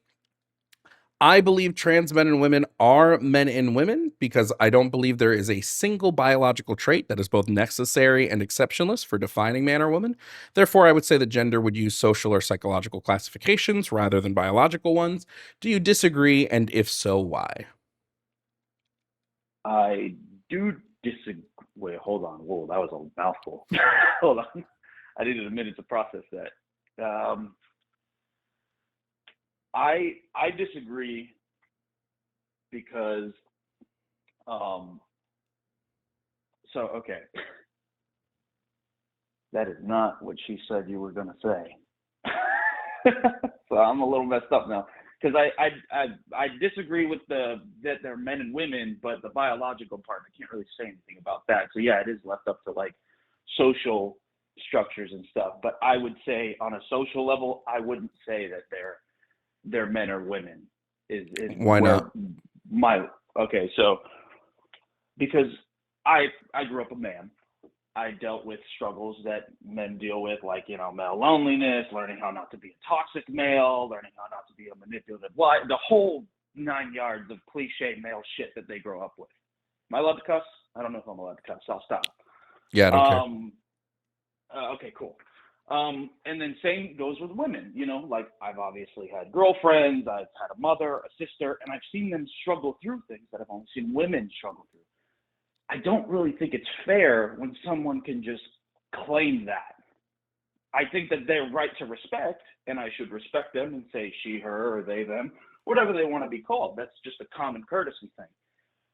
I believe trans men and women are men and women because I don't believe there is a single biological trait that is both necessary and exceptionless for defining man or woman. Therefore, I would say that gender would use social or psychological classifications rather than biological ones. Do you disagree? And if so, why? I do disagree. Wait, hold on. Whoa, that was a mouthful. Hold on. I needed a minute to process that. I disagree because okay. That is not what she said you were gonna say. So I'm a little messed up now. Because I disagree with that they're men and women, but the biological part, I can't really say anything about that. So yeah, it is left up to like social structures and stuff. But I would say on a social level, I wouldn't say that they're men or women. Is why not? Okay, so because I grew up a man. I dealt with struggles that men deal with, like, male loneliness, learning how not to be a toxic male, learning how not to be a manipulative wife, the whole 9 yards of cliche male shit that they grow up with. Am I allowed to cuss? I don't know if I'm allowed to cuss. I'll stop. Yeah, I don't care. Okay, cool. And then same goes with women, like I've obviously had girlfriends, I've had a mother, a sister, and I've seen them struggle through things that I've only seen women struggle through. I don't really think it's fair when someone can just claim that. I think that they're right to respect, and I should respect them and say she, her, or they, them, whatever they want to be called. That's just a common courtesy thing.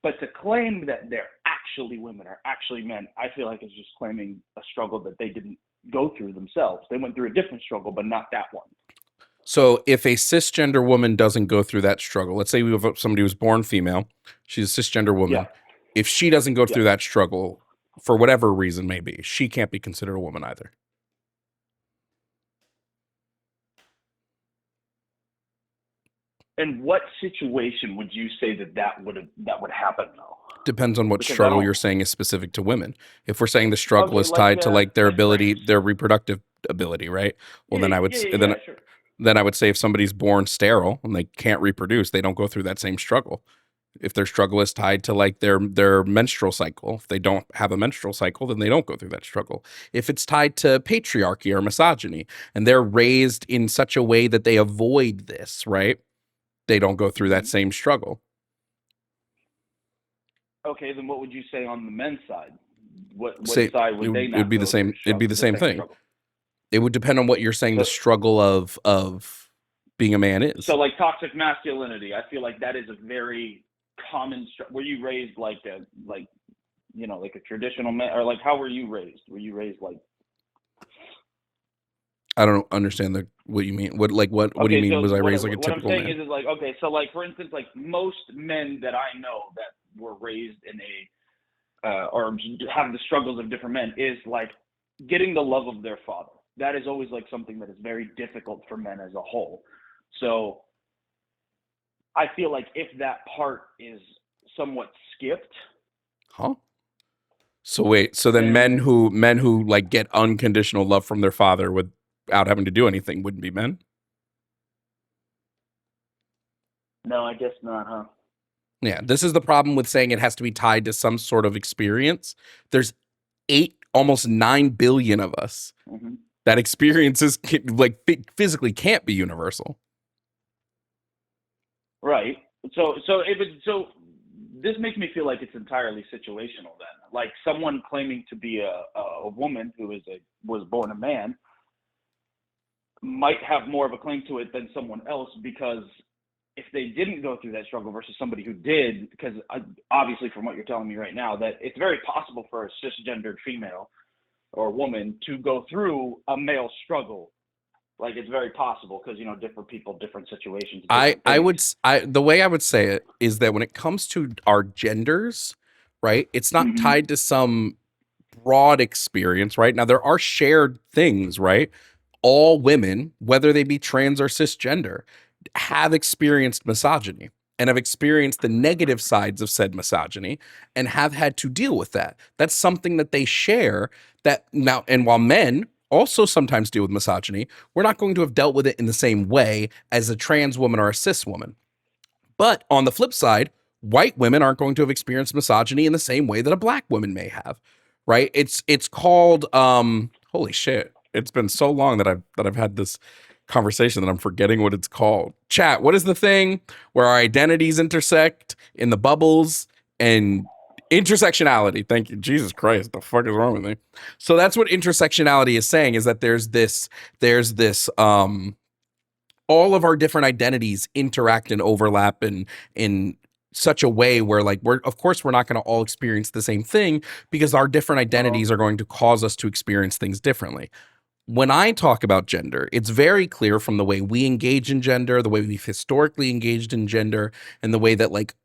But to claim that they're actually women or actually men, I feel like it's just claiming a struggle that they didn't go through themselves. They went through a different struggle, but not that one. So if a cisgender woman doesn't go through that struggle, let's say we have somebody who's born female, she's a cisgender woman. Yeah. If she doesn't go through that struggle, for whatever reason maybe, she can't be considered a woman either. In what situation would you say that would happen though? Depends on what struggle you're saying is specific to women. If we're saying the struggle is tied to like their ability, their reproductive ability, right? Well, then I would then I would say if somebody's born sterile and they can't reproduce, they don't go through that same struggle. If their struggle is tied to like their menstrual cycle, if they don't have a menstrual cycle, then they don't go through that struggle. If it's tied to patriarchy or misogyny and they're raised in such a way that they avoid this, right? They don't go through that same struggle. Okay, then what would you say on the men's side? What side would they not? It'd be the same. It'd be the same thing. Struggle? It would depend on what you're saying. The struggle of being a man is. So, like toxic masculinity, I feel like that is a very common. Were you raised like you know, like a traditional man, or like how were you raised? Were you raised like? I don't understand what you mean. What do you mean? So Was I raised like a what I'm typical saying man? is like, okay, so like for instance, like most men that I know that were raised in a or have the struggles of different men is like getting the love of their father. That is always like something that is very difficult for men as a whole. So I feel like if that part is somewhat skipped, Huh? So wait, so then men who like get unconditional love from their father without having to do anything wouldn't be men? no, I guess not, huh? Yeah, this is the problem with saying it has to be tied to some sort of experience. There's almost 9 billion of us. Mm-hmm. That experiences like physically can't be universal. Right. So this makes me feel like it's entirely situational then. Like someone claiming to be a woman who was born a man might have more of a claim to it than someone else, because if they didn't go through that struggle versus somebody who did, because obviously from what you're telling me right now, that it's very possible for a cisgendered female or woman to go through a male struggle. Like it's very possible because, you know, different people, different situations. The way I would say it is that when it comes to our genders, right, it's not Mm-hmm. tied to some broad experience, right? Now there are shared things, right? All women, whether they be trans or cisgender, have experienced misogyny and have experienced the negative sides of said misogyny and have had to deal with that. That's something that they share. That now, and while men also sometimes deal with misogyny, we're not going to have dealt with it in the same way as a trans woman or a cis woman. But on the flip side, white women aren't going to have experienced misogyny in the same way that a black woman may have, right? It's called holy shit. It's been so long that I've had this conversation that I'm forgetting what it's called. Chat, what is the thing where our identities intersect in the bubbles? And intersectionality. Thank you. Jesus Christ, the fuck is wrong with me? So that's what intersectionality is saying, is that there's this all of our different identities interact and overlap in such a way where like we're not going to all experience the same thing, because our different identities are going to cause us to experience things differently. When I talk about gender, it's very clear from the way we engage in gender, the way we've historically engaged in gender, and the way that like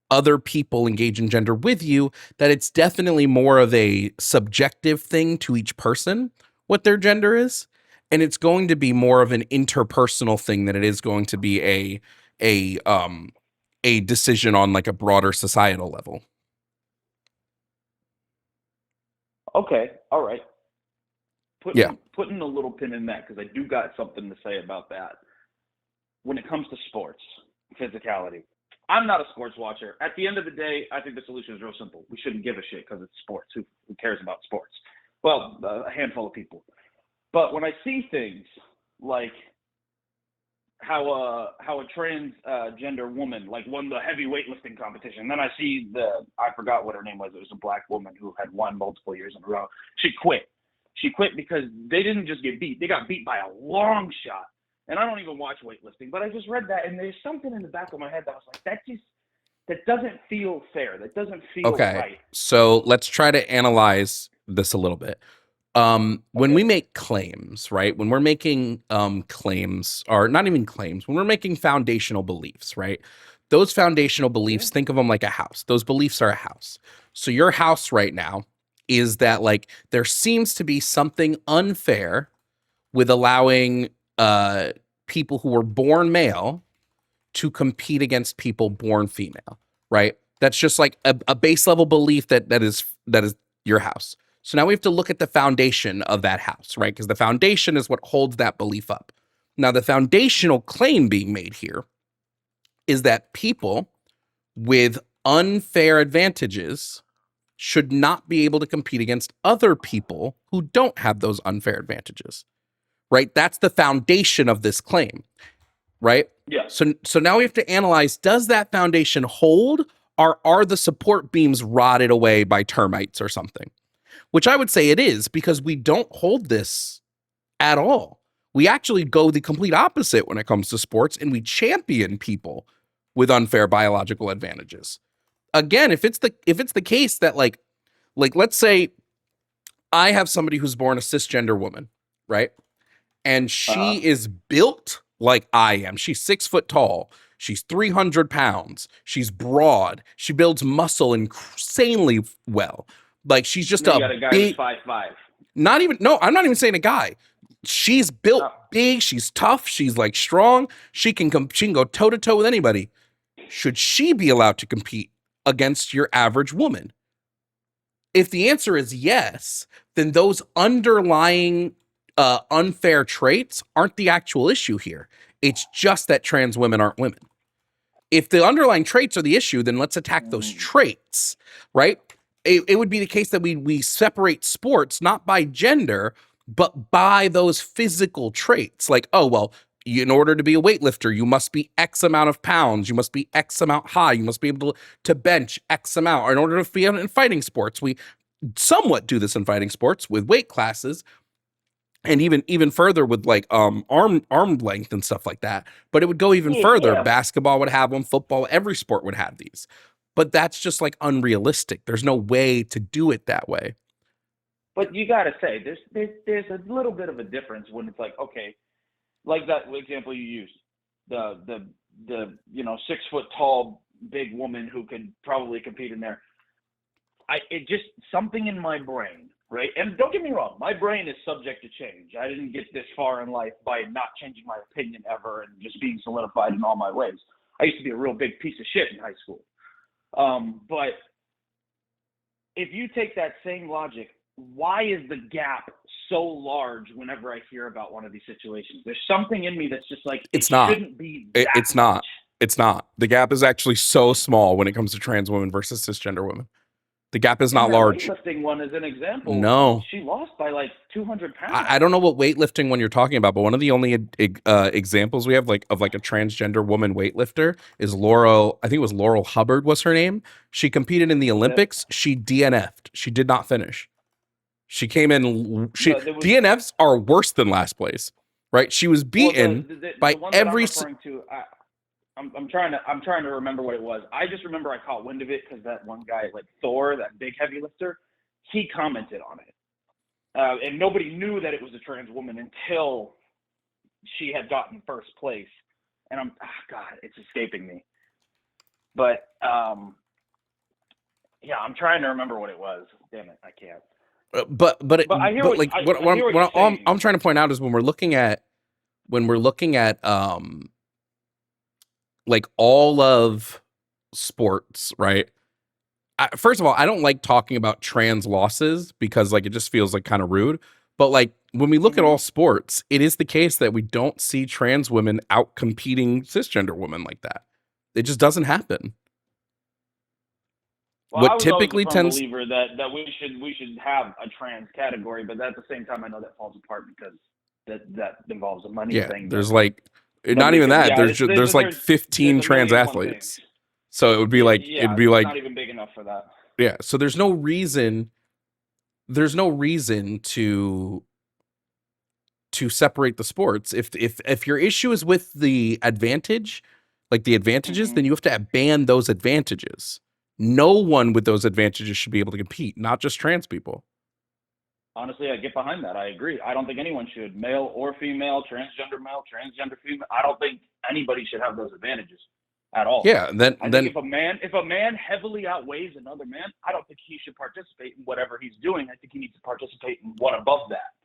other people engage in gender with you, that it's definitely more of a subjective thing to each person, what their gender is. And it's going to be more of an interpersonal thing than it is going to be a decision on like a broader societal level. Okay. All right. Putting a little pin in that, because I do got something to say about that. When it comes to sports, physicality, I'm not a sports watcher. At the end of the day, I think the solution is real simple. We shouldn't give a shit because it's sports. Who cares about sports? Well, a handful of people. But when I see things like how a transgender woman like won the heavy weightlifting competition, and then I see I forgot what her name was. It was a black woman who had won multiple years in a row. She quit. She quit because they didn't just get beat. They got beat by a long shot. And I don't even watch weightlifting, but I just read that, and there's something in the back of my head that was like, that doesn't feel fair. That doesn't feel right. So let's try to analyze this a little bit. When we make claims, right? When we're making claims, or not even claims, when we're making foundational beliefs, right? Those foundational beliefs, think of them like a house. Those beliefs are a house. So your house right now is that like there seems to be something unfair with allowing people who were born male to compete against people born female, right? That's just like a base level belief that is your house. So now we have to look at the foundation of that house, right? Because the foundation is what holds that belief up. Now, the foundational claim being made here is that people with unfair advantages should not be able to compete against other people who don't have those unfair advantages, right? That's the foundation of this claim, right? Yeah. So now we have to analyze, does that foundation hold, or are the support beams rotted away by termites or something? Which I would say it is, because we don't hold this at all. We actually go the complete opposite when it comes to sports, and we champion people with unfair biological advantages. Again, if it's the case that like like, let's say I have somebody who's born a cisgender woman, right? And she is built like I am. She's 6 foot tall. She's 300 pounds. She's broad. She builds muscle insanely well. Like, she's just You got a guy big, who's 5'5". I'm not even saying a guy. She's built big. She's tough. She's like strong. She can go toe to toe with anybody. Should she be allowed to compete against your average woman? If the answer is yes, then those underlying unfair traits aren't the actual issue here. It's just that trans women aren't women. If the underlying traits are the issue, then let's attack those traits, right? It would be the case that we separate sports not by gender, but by those physical traits. Like, oh, well, in order to be a weightlifter, you must be X amount of pounds. You must be X amount high. You must be able to bench X amount. Or in order to be in fighting sports, we somewhat do this in fighting sports with weight classes, and even further with like arm length and stuff like that. But it would go even further. Yeah. Basketball would have them. Football, every sport would have these. But that's just like unrealistic. There's no way to do it that way. But you got to say, there's a little bit of a difference when it's like, okay, like that example you used, the 6 foot tall big woman who could probably compete in there. It just something in my brain, right? And don't get me wrong, my brain is subject to change. I didn't get this far in life by not changing my opinion ever and just being solidified in all my ways. I used to be a real big piece of shit in high school. But if you take that same logic, why is the gap so large whenever I hear about one of these situations? There's something in me that's just like, it's not. Shouldn't be that it's not. much. It's not. The gap is actually so small when it comes to trans women versus cisgender women. The gap is not large. Weightlifting one is an example. No. She lost by like 200 pounds. I don't know what weightlifting one you're talking about, but one of the only examples we have of a transgender woman weightlifter is Laurel. I think it was Laurel Hubbard was her name. She competed in the Olympics. Yep. She DNF'd. She did not finish. She came in. DNFs are worse than last place, right? She was beaten by every. I'm trying to remember what it was. I just remember I caught wind of it because that one guy, like Thor, that big heavy lifter, he commented on it. And nobody knew that it was a trans woman until she had gotten first place. And God, it's escaping me. But, yeah, I'm trying to remember what it was. Damn it, I can't. But what I'm trying to point out is when we're looking at like all of sports, right? First of all, I don't like talking about trans losses because like it just feels like kind of rude. But like when we look at all sports, it is the case that we don't see trans women out competing cisgender women like that. It just doesn't happen. Well, what I was typically tends believer that we should have a trans category, but at the same time, I know that falls apart because that involves a money thing. Yeah, there's like. Not even that. Yeah, there's like 15 trans athletes. So it would be like it'd be like not even big enough for that. Yeah. So there's no reason to separate the sports. If your issue is with the advantage, like the advantages, then you have to ban those advantages. No one with those advantages should be able to compete, not just trans people. Honestly, I get behind that. I agree. I don't think anyone should, male or female, transgender male, transgender female. I don't think anybody should have those advantages at all. Yeah, then if a man heavily outweighs another man, I don't think he should participate in whatever he's doing. I think he needs to participate in one above that.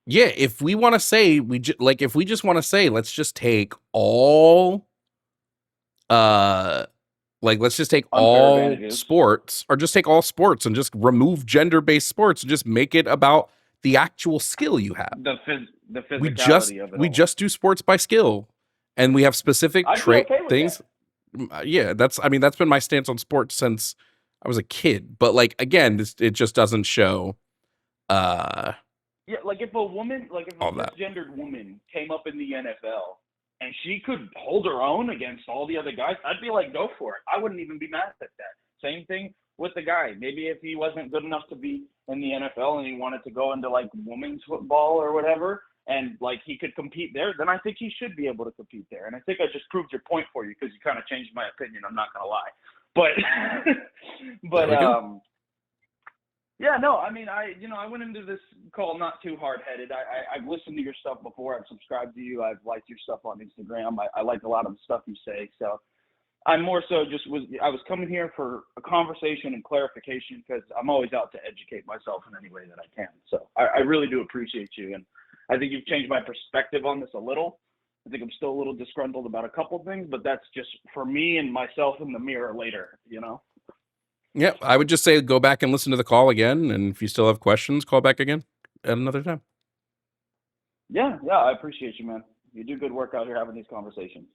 Yeah, if we want to say if we just want to say let's just take all let's just take all sports, or just take all sports and just remove gender-based sports and just make it about the actual skill you have. The physicality of it. We just do sports by skill, and we have specific things. Yeah, that's been my stance on sports since I was a kid. But like again, it just doesn't show. Yeah, like if a cisgendered woman came up in the NFL. And she could hold her own against all the other guys, I'd be like, go for it. I wouldn't even be mad at that. Same thing with the guy. Maybe if he wasn't good enough to be in the NFL and he wanted to go into like women's football or whatever, and like he could compete there, then I think he should be able to compete there. And I think I just proved your point for you because you kind of changed my opinion. I'm not gonna lie, but Yeah, no, I mean, I went into this call not too hard-headed. I've listened to your stuff before. I've subscribed to you. I've liked your stuff on Instagram. I like a lot of the stuff you say. So I'm more so I was coming here for a conversation and clarification because I'm always out to educate myself in any way that I can. So I really do appreciate you. And I think you've changed my perspective on this a little. I think I'm still a little disgruntled about a couple things, but that's just for me and myself in the mirror later, Yeah, I would just say go back and listen to the call again, and if you still have questions, call back again at another time. Yeah, I appreciate you, man. You do good work out here having these conversations.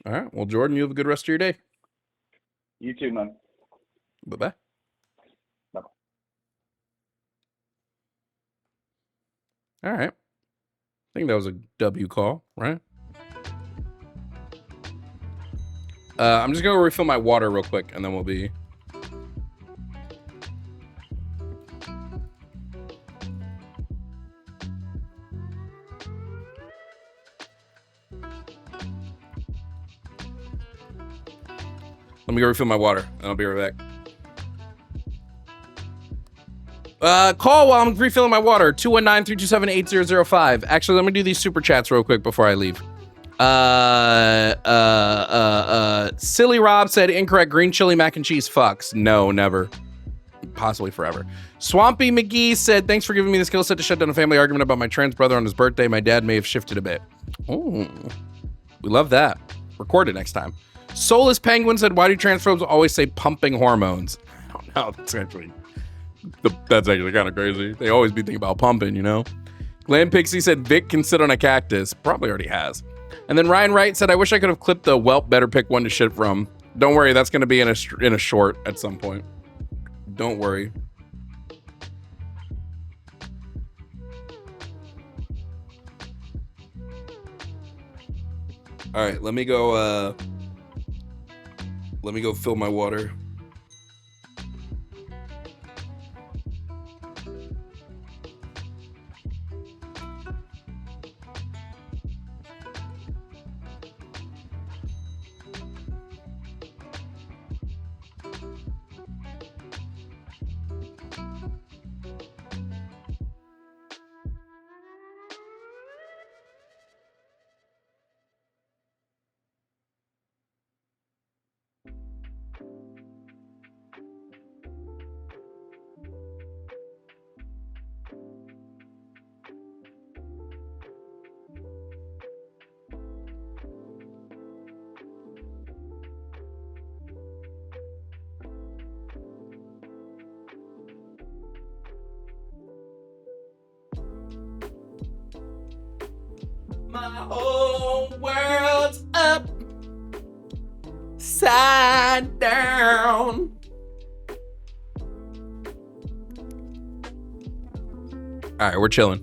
All right. Well, Jordan, you have a good rest of your day. You too, man. Bye-bye. Bye-bye. All right. I think that was a W call, right? I'm just going to refill my water real quick, and then we'll be... Let me go refill my water, and I'll be right back. Call while I'm refilling my water. 219-327-8005. Actually, let me do these super chats real quick before I leave. Silly Rob said incorrect. Green chili mac and cheese fucks. No, never. Possibly forever. Swampy McGee said, thanks for giving me the skill set to shut down a family argument about my trans brother on his birthday. My dad may have shifted a bit. Oh, we love that. Record it next time. Soulless Penguin said, why do transphobes always say pumping hormones? I don't know. That's actually kind of crazy. They always be thinking about pumping, Glam Pixie said, Vic can sit on a cactus. Probably already has. And then Ryan Wright said, I wish I could have clipped the Welp better pick one to shit from. Don't worry, that's going to be in a short at some point. Don't worry. All right, let me go fill my water. My whole world's upside down. All right, we're chilling.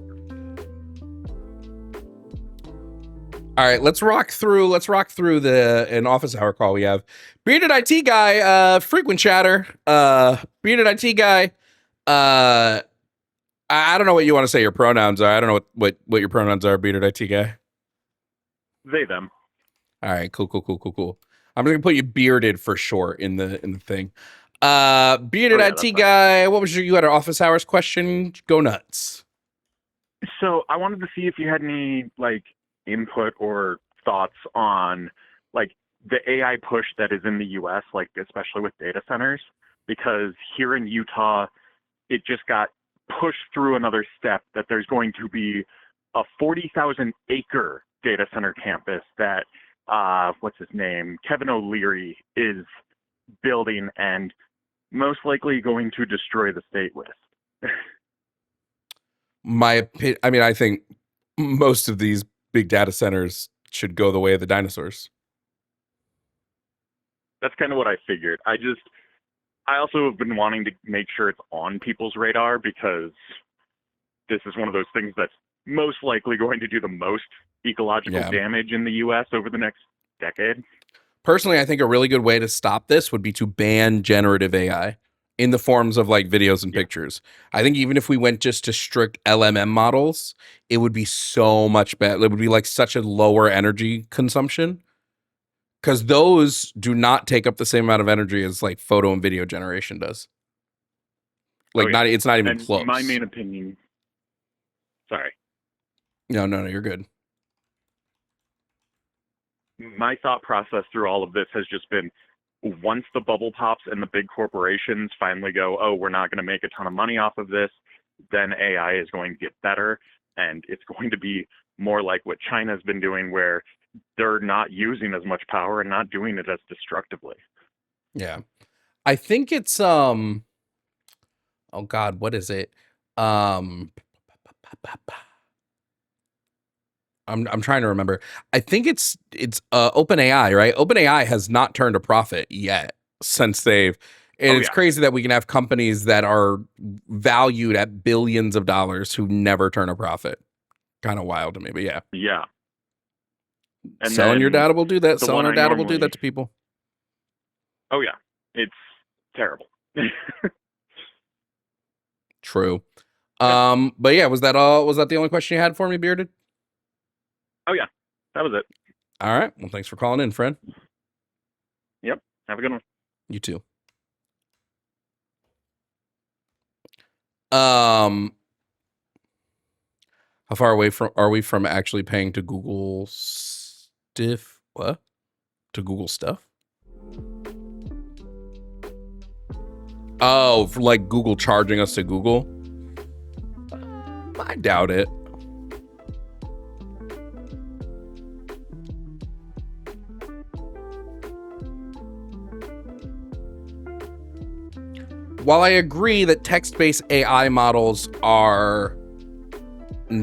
All right, let's rock through an office hour call we have. Bearded IT guy, frequent chatter. Bearded IT guy. I don't know what you want to say your pronouns are. I don't know what your pronouns are, Bearded IT guy. They, them. All right, cool. I'm gonna put you bearded for short in the thing. Bearded IT guy, what was you had an office hours question? Go nuts. So I wanted to see if you had any input or thoughts on the AI push that is in the US, especially with data centers, because here in Utah, it just got pushed through another step that there's going to be a 40,000 acre data center campus that what's his name, Kevin O'Leary, is building and most likely going to destroy the state with. I think most of these big data centers should go the way of the dinosaurs. That's kind of what I figured. I also have been wanting to make sure it's on people's radar because this is one of those things that's most likely going to do the most ecological damage in the U.S. over the next decade. Personally, I think a really good way to stop this would be to ban generative AI in the forms of videos and pictures. I think even if we went just to strict LMM models, it would be so much better. It would be such a lower energy consumption because those do not take up the same amount of energy as photo and video generation does. Like, it's not even and close. My main opinion. Sorry. No, you're good. My thought process through all of this has just been, once the bubble pops and the big corporations finally go, oh, we're not going to make a ton of money off of this, then AI is going to get better, and it's going to be more like what China's been doing, where they're not using as much power and not doing it as destructively. Yeah. I think it's oh God, what is it? I'm trying to remember. I think it's OpenAI, right? OpenAI has not turned a profit yet since they've. And it's crazy that we can have companies that are valued at billions of dollars who never turn a profit. Kind of wild to me, but yeah. Yeah. And selling your data will do that. Selling our data will do that to people. Oh yeah, it's terrible. True. But yeah, was that all? Was that the only question you had for me, Bearded? Oh yeah, that was it. All right. Well, thanks for calling in, friend. Yep. Have a good one. You too. How far away are we from actually paying to Google stuff? What? To Google stuff? Oh, for like Google charging us to Google? I doubt it. While I agree that text-based AI models are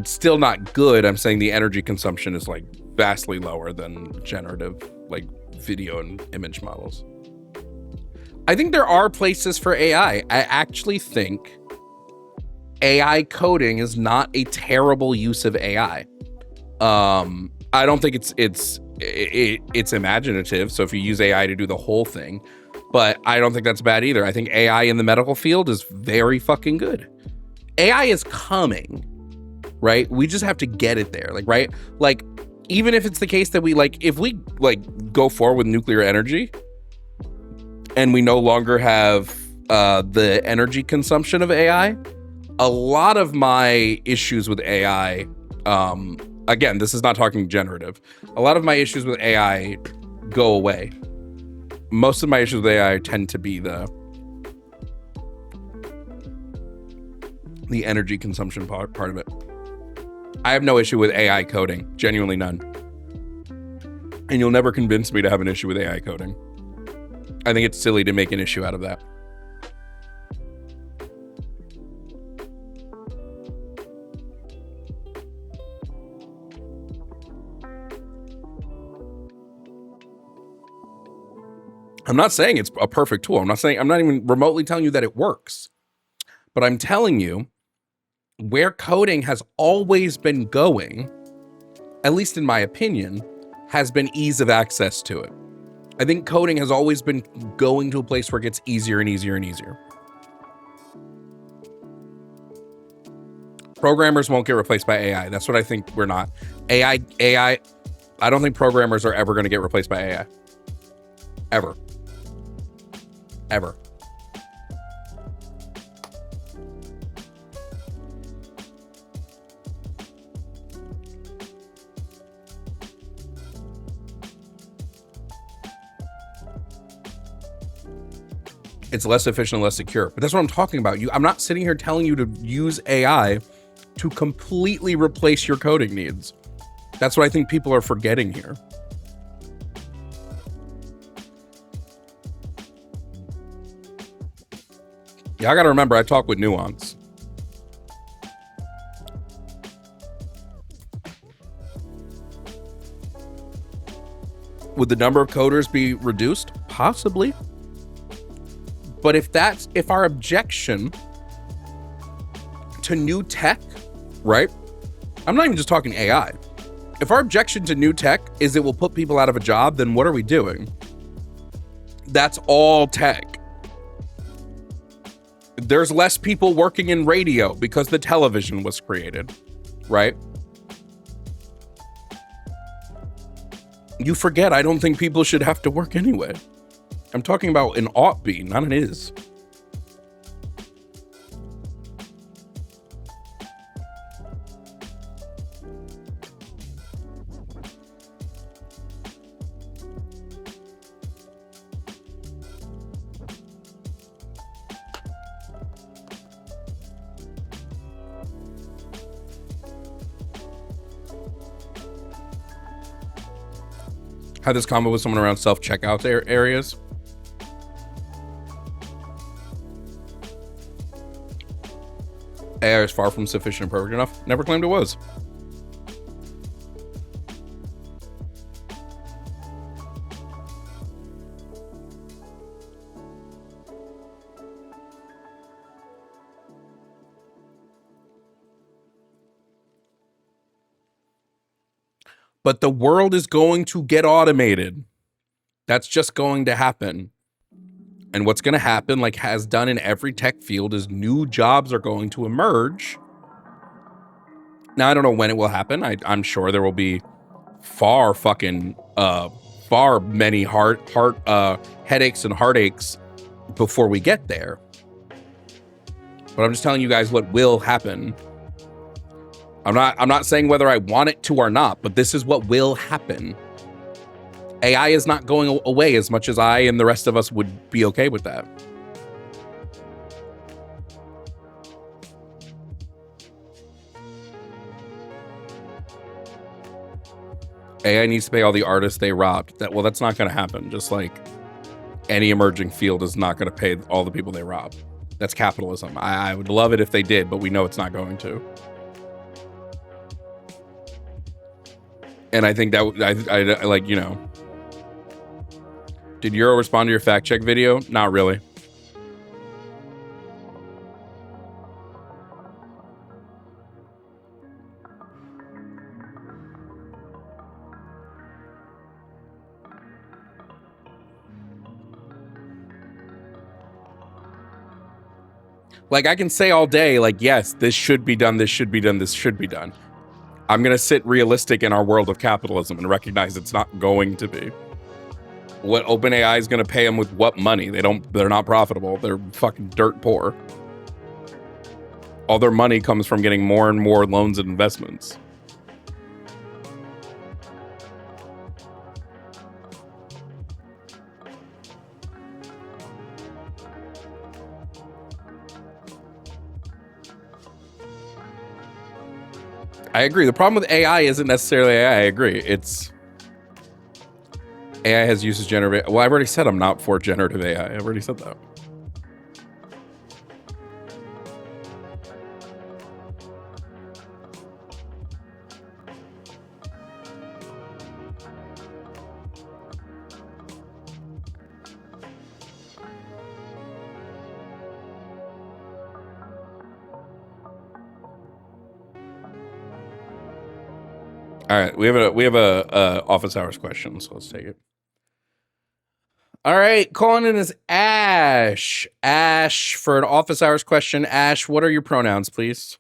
still not good, I'm saying the energy consumption is like vastly lower than generative like video and image models. I think there are places for AI. I actually think AI coding is not a terrible use of AI. I don't think it's imaginative. So if you use AI to do the whole thing, but I don't think that's bad either. I think AI in the medical field is very fucking good. AI is coming, right? We just have to get it there, like, right? Like, even if it's the case that if we go forward with nuclear energy and we no longer have the energy consumption of AI, a lot of my issues with AI, again, this is not talking generative. A lot of my issues with AI go away. Most of my issues with AI tend to be the energy consumption part of it. I have no issue with AI coding, genuinely none. And you'll never convince me to have an issue with AI coding. I think it's silly to make an issue out of that. I'm not saying it's a perfect tool. I'm not even remotely telling you that it works. But I'm telling you where coding has always been going, at least in my opinion, has been ease of access to it. I think coding has always been going to a place where it gets easier and easier and easier. Programmers won't get replaced by AI. That's what I think we're not. AI, I don't think programmers are ever going to get replaced by AI. Ever. It's less efficient, less secure. But that's what I'm talking about. I'm not sitting here telling you to use AI to completely replace your coding needs. That's what I think people are forgetting here. Yeah, I got to remember, I talk with nuance. Would the number of coders be reduced? Possibly. But if our objection to new tech, right? I'm not even just talking AI. If our objection to new tech is it will put people out of a job, then what are we doing? That's all tech. There's less people working in radio because the television was created, right? You forget, I don't think people should have to work anyway. I'm talking about an ought be, not an is. had this combo with someone around self-checkout areas. AI is far from sufficient and perfect enough. Never claimed it was. But the world is going to get automated. That's just going to happen. And what's going to happen, like has done in every tech field, is new jobs are going to emerge. Now, I don't know when it will happen. I'm sure there will be far many headaches and heartaches before we get there. But I'm just telling you guys what will happen. I'm not saying whether I want it to or not, but this is what will happen. AI is not going away as much as I and the rest of us would be okay with that. AI needs to pay all the artists they robbed. Well, that's not going to happen. Just like any emerging field is not going to pay all the people they robbed. That's capitalism. I would love it if they did, but we know it's not going to. And I think that I like, you know. Did Euro respond to your fact check video? Not really. Like, I can say all day, like, yes, this should be done, this should be done, this should be done. I'm going to sit realistic in our world of capitalism and recognize it's not going to be. What OpenAI is going to pay them with what money? They're not profitable. They're fucking dirt poor. All their money comes from getting more and more loans and investments. I agree. The problem with AI isn't necessarily AI. I agree. It's AI has uses generative. Well, I've already said I'm not for generative AI. I've already said that. All right, we have a office hours question, so let's take it. All right, calling in is Ash. Ash, for an office hours question. Ash, what are your pronouns, please?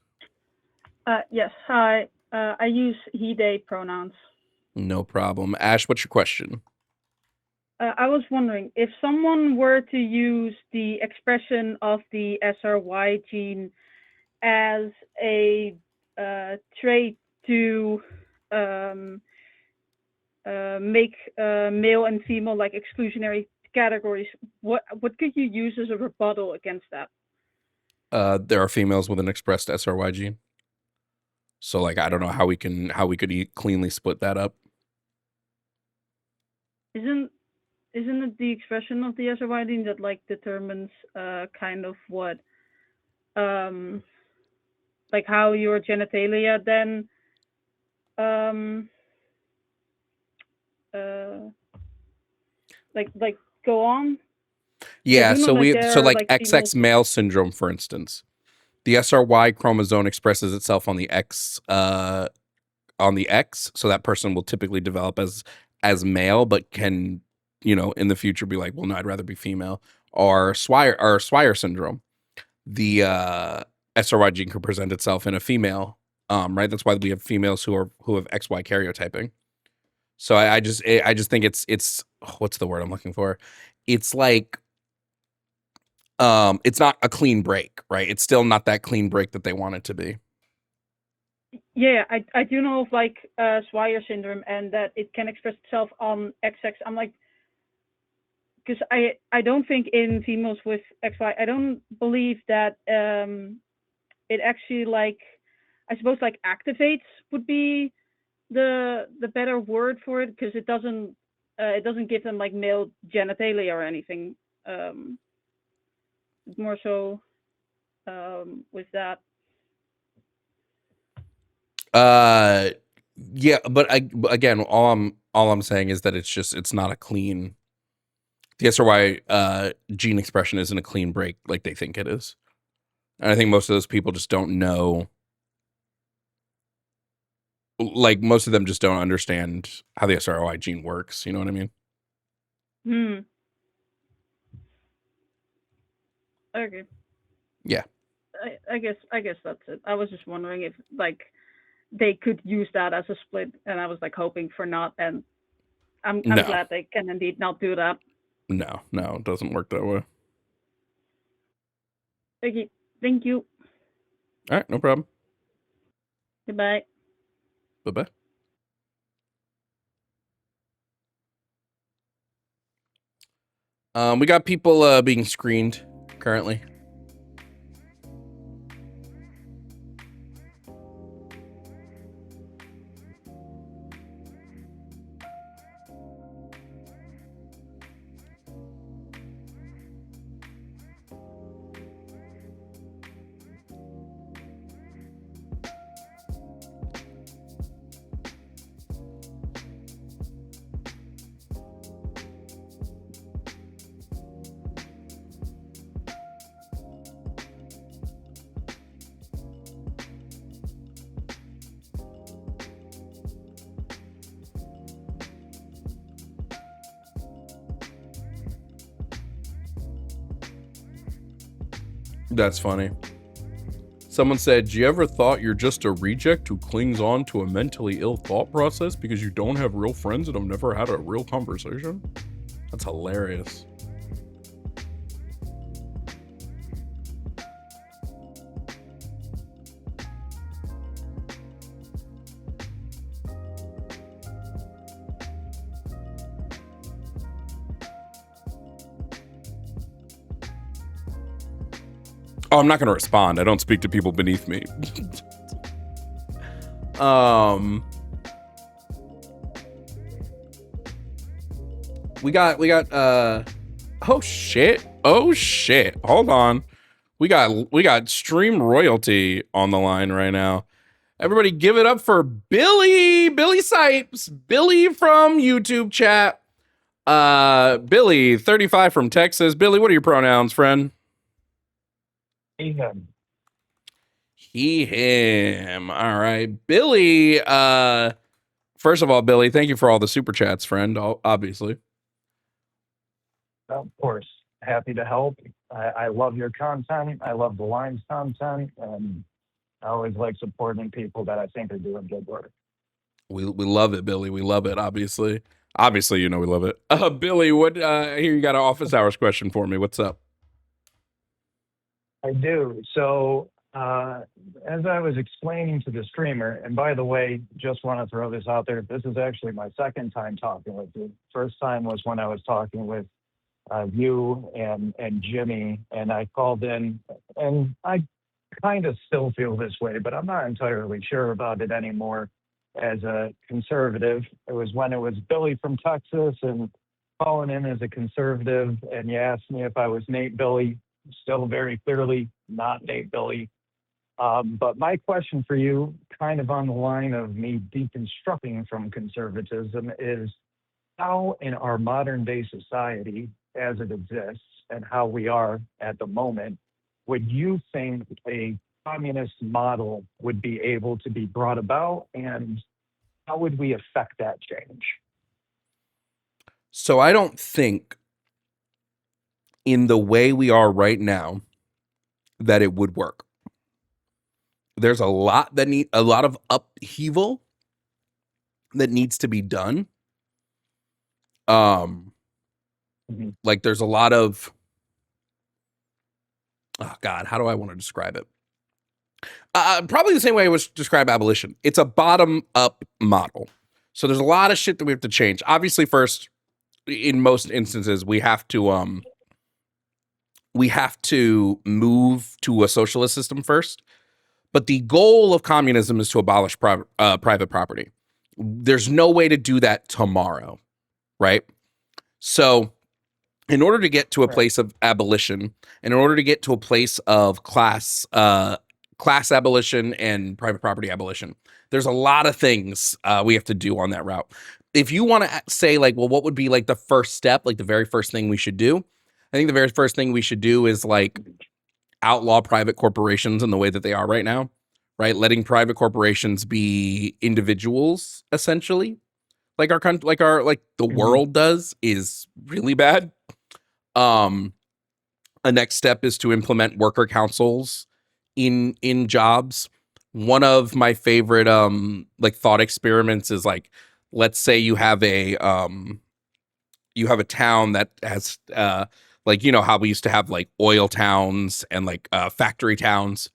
Yes, hi. I use he, they pronouns. No problem. Ash, what's your question? I was wondering, if someone were to use the expression of the SRY gene as a trait to make male and female like exclusionary categories, what could you use as a rebuttal against that? There are females with an expressed SRY gene. So like, I don't know how we could cleanly split that up. Isn't it the expression of the SRY gene that like determines kind of what like how your genitalia then like go on? Yeah, so like XX females... male syndrome, for instance. The SRY chromosome expresses itself on the X, so that person will typically develop as male, but can, you know, in the future be like, well, no, I'd rather be female. Or Swyer syndrome. The SRY gene can present itself in a female, right? That's why we have females who have XY karyotyping. So I just think it's what's the word I'm looking for? It's like it's not a clean break, right? It's still not that clean break that they want it to be. Yeah, I do know of like Swyer syndrome and that it can express itself on XX. I'm like, because I don't think in females with XY, I don't believe that it actually like, I suppose like activates would be the better word for it, because it doesn't it doesn't give them like male genitalia or anything. More so with that. Yeah, but again, all I'm saying is that it's not a clean. The SRY gene expression isn't a clean break like they think it is, and I think most of those people just don't know. Like most of them just don't understand how the SRY gene works. You know what I mean? Okay. Yeah. I guess that's it. I was just wondering if like they could use that as a split, and I was like hoping for not, and I'm No. glad they can indeed not do that. No, it doesn't work that way. Okay, thank you. All right, no problem. Goodbye. Bye-bye. We got people being screened currently. That's funny. Someone said, "You ever thought you're just a reject who clings on to a mentally ill thought process because you don't have real friends and have never had a real conversation?" That's hilarious. Oh, I'm not going to respond. I don't speak to people beneath me. We got oh shit. Hold on. We got stream royalty on the line right now. Everybody give it up for Billy Sipes, Billy from YouTube chat. Billy 35 from Texas. Billy, what are your pronouns, friend? He, him. He, him. All right. Billy, first of all, Billy, thank you for all the super chats, friend, obviously. Of course. Happy to help. I love your content. I love the Line's content. And I always like supporting people that I think are doing good work. We love it, Billy. We love it, obviously. Obviously, you know we love it. Billy, what here you got an office hours question for me. What's up? I do. So as I was explaining to the streamer, and by the way, just want to throw this out there, this is actually my second time talking with you. First time was when I was talking with you and Jimmy, and I called in, and I kind of still feel this way, but I'm not entirely sure about it anymore as a conservative. It was when it was Billy from Texas and calling in as a conservative, and you asked me if I was Nate Billy. Still very clearly not Nate Billy. But my question for you, kind of on the line of me deconstructing from conservatism, is how in our modern day society as it exists and how we are at the moment, would you think a communist model would be able to be brought about, and how would we affect that change? So I don't think in the way we are right now that it would work. There's a lot of upheaval that needs to be done. Like there's a lot of, oh God, how do I want to describe it? Probably the same way I would describe abolition. It's a bottom up model. So there's a lot of shit that we have to change. Obviously, first, in most instances, we have to move to a socialist system first. But the goal of communism is to abolish private property. There's no way to do that tomorrow. right? So in order to get to a place of abolition, and in order to get to a place of class abolition and private property abolition, there's a lot of things we have to do on that route. If you want to say like, well, what would be like the first step, like the very first thing we should do? I think the very first thing we should do is like outlaw private corporations in the way that they are right now, right? Letting private corporations be individuals, essentially, like our country, like the world does, is really bad. A next step is to implement worker councils in jobs. One of my favorite like thought experiments is like, let's say you have a town that has like, you know how we used to have like oil towns and like factory towns.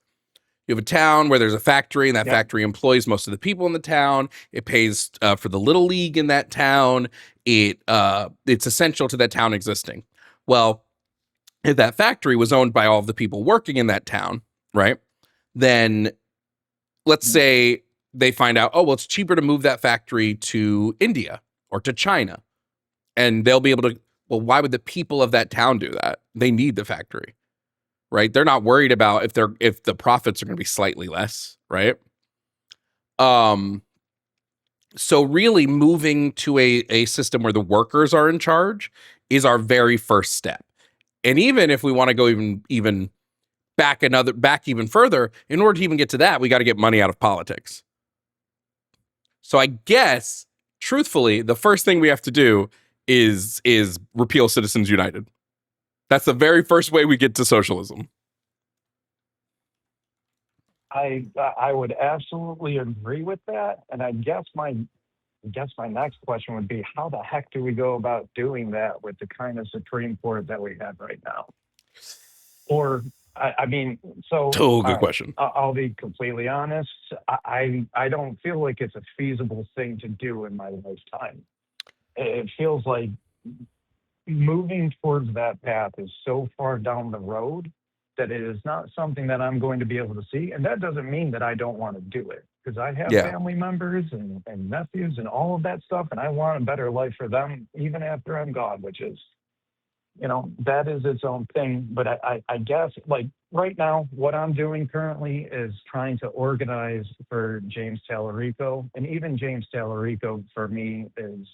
You have a town where there's a factory, and that factory employs most of the people in the town. It pays for the little league in that town. It's essential to that town existing. Well, if that factory was owned by all of the people working in that town, right? Then let's say they find out, oh, well, it's cheaper to move that factory to India or to China. And they'll be able to, well, why would the people of that town do that? They need the factory, right? They're not worried about if the profits are going to be slightly less, right? So really moving to a system where the workers are in charge is our very first step. And even if we want to go even back even further, in order to even get to that, we got to get money out of politics. So I guess, truthfully, the first thing we have to do is repeal Citizens United. That's the very first way we get to socialism. I would absolutely agree with that, and I guess my next question would be, how the heck do we go about doing that with the kind of Supreme Court that we have right now? Or, I mean, so... Good question. I'll be completely honest. I don't feel like it's a feasible thing to do in my lifetime. It feels like moving towards that path is so far down the road that it is not something that I'm going to be able to see. And that doesn't mean that I don't want to do it, because I have family members and nephews and all of that stuff, and I want a better life for them even after I'm gone, which is, you know, that is its own thing. But I guess, like, right now, what I'm doing currently is trying to organize for James Tallarico. And even James Tallarico, for me, is,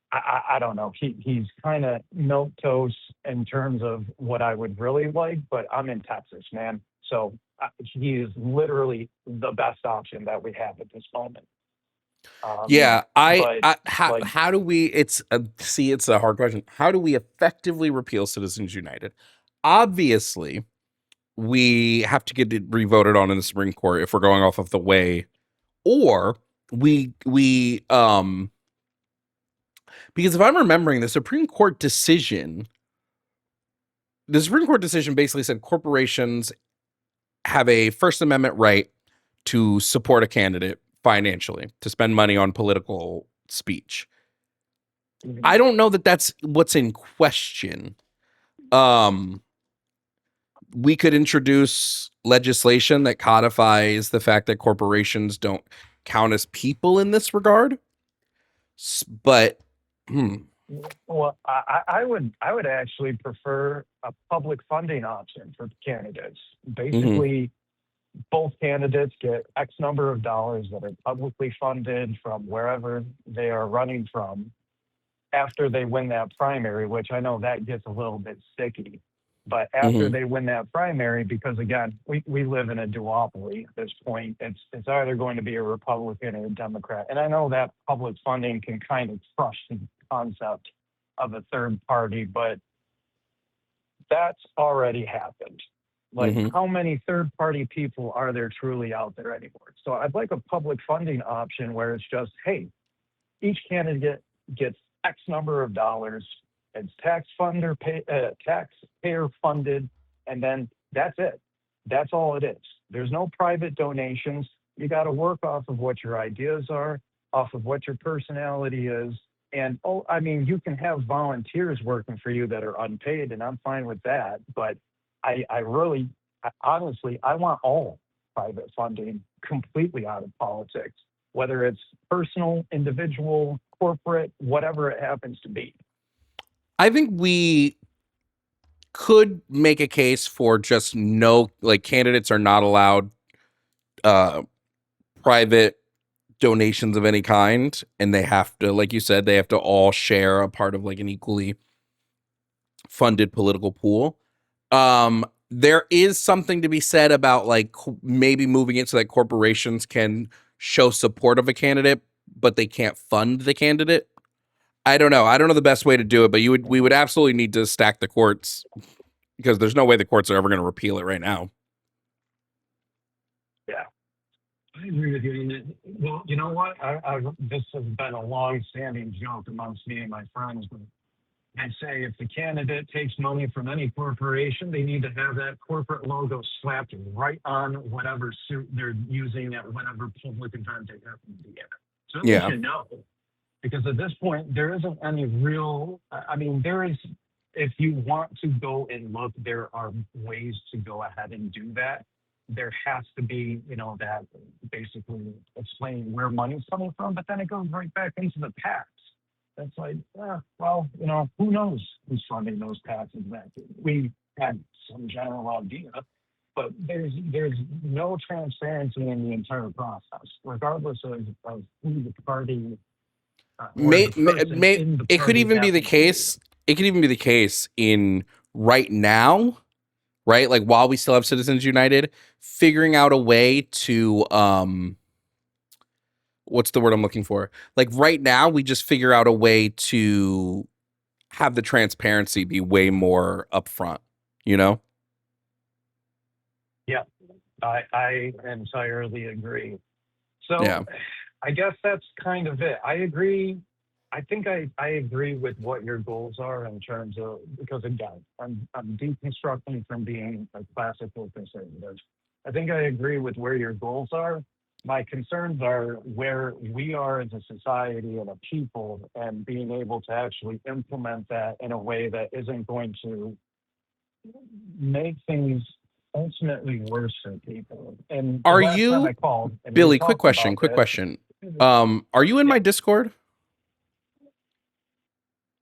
I don't know. He's kind of milquetoast in terms of what I would really like, but I'm in Texas, man. So he is literally the best option that we have at this moment. How do we? It's a hard question. How do we effectively repeal Citizens United? Obviously, we have to get it revoted on in the Supreme Court if we're going off of the way, or we because if I'm remembering, the Supreme Court decision basically said corporations have a First Amendment right to support a candidate financially, to spend money on political speech. I don't know that that's what's in question. We could introduce legislation that codifies the fact that corporations don't count as people in this regard. But well, I would actually prefer a public funding option for candidates. Basically, both candidates get X number of dollars that are publicly funded from wherever they are running from after they win that primary, which I know that gets a little bit sticky. But after they win that primary, because again, we live in a duopoly at this point, it's either going to be a Republican or a Democrat. And I know that public funding can kind of crush the concept of a third party, but that's already happened. Like, how many third party people are there truly out there anymore? So I'd like a public funding option where it's just, hey, each candidate gets X number of dollars. It's taxpayer funded, and then that's it. That's all it is. There's no private donations. You got to work off of what your ideas are, off of what your personality is. And, I mean, you can have volunteers working for you that are unpaid, and I'm fine with that. But honestly, I want all private funding completely out of politics. whether it's personal, individual, corporate, whatever it happens to be. I think we could make a case for just no, like, candidates are not allowed private donations of any kind, and they have to, like you said, they have to all share a part of like an equally funded political pool. There is something to be said about like maybe moving it so that corporations can show support of a candidate, but they can't fund the candidate. I don't know the best way to do it, but we would absolutely need to stack the courts, because there's no way the courts are ever going to repeal it right now. Yeah, I agree with you. Well, you know what? This has been a long-standing joke amongst me and my friends. But I say if the candidate takes money from any corporation, they need to have that corporate logo slapped right on whatever suit they're using at whatever public event they happen to be at. So Yeah. you know, because at this point, there isn't any real, I mean, there is, if you want to go and look, there are ways to go ahead and do that. There has to be, you know, that basically explaining where money's coming from, but then it goes right back into the PACs. That's like, well, you know, who knows who's funding those PACs exactly? We had some general idea, but there's no transparency in the entire process, regardless of who the party. It could even be the case. It could even be the case in right now, right? Like while we still have Citizens United, figuring out a way to what's the word I'm looking for? Like right now, we just figure out a way to have the transparency be way more upfront, you know? Yeah, I entirely agree. So Yeah. I guess that's kind of it. I agree. I think I agree with what your goals are in terms of, because again, I'm deconstructing from being a classical conservative. I think I agree with where your goals are. My concerns are where we are as a society and a people, and being able to actually implement that in a way that isn't going to make things ultimately worse for people. And Are the last you- time I called, and we Billy, quick talked question. about Quick this, question. Are you in my Discord?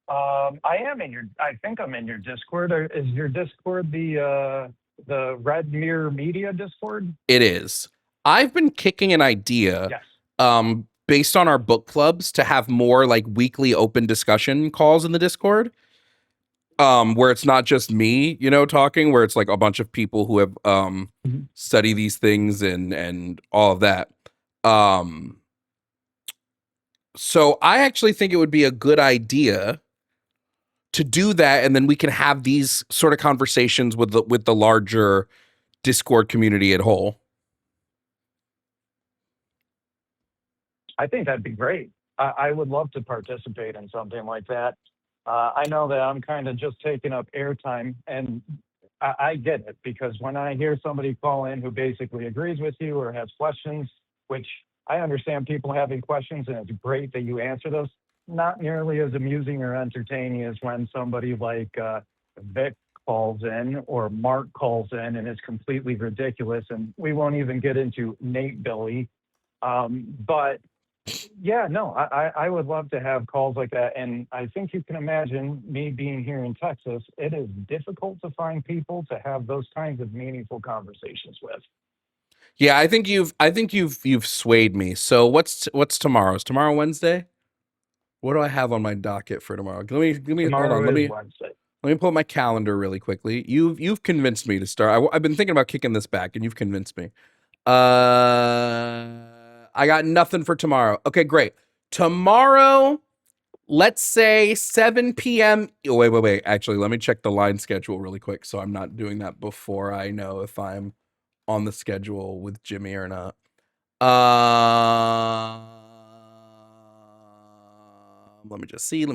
I am in your. I think I'm in your Discord. Is your Discord the Red Mirror Media Discord? It is. I've been kicking an idea, Yes. based on our book clubs, to have more like weekly open discussion calls in the Discord. Where it's not just me, you know, talking, where it's like a bunch of people who have study these things and all of that. So I actually think it would be a good idea to do that, and then we can have these sort of conversations with the larger Discord community at whole. I think that'd be great. I would love to participate in something like that. I know that I'm kind of just taking up airtime, and I get it, because when I hear somebody call in who basically agrees with you or has questions, which I understand people having questions, and it's great that you answer those, not nearly as amusing or entertaining as when somebody like Vic calls in or Mark calls in and it's completely ridiculous. And we won't even get into Nate Billy. But yeah, no, I would love to have calls like that. And I think you can imagine, me being here in Texas, it is difficult to find people to have those kinds of meaningful conversations with. Yeah, I think you've swayed me. So what's tomorrow? Is tomorrow Wednesday? What do I have on my docket for tomorrow? Let me hold on. Let me pull up my calendar really quickly. You've convinced me to start. I've been thinking about kicking this back, and you've convinced me. I got nothing for tomorrow. Okay, great. Tomorrow, let's say 7 p.m. Oh, wait. Actually, let me check the line schedule really quick, so I'm not doing that before I know if I'm on the schedule with Jimmy or not. Let me just see.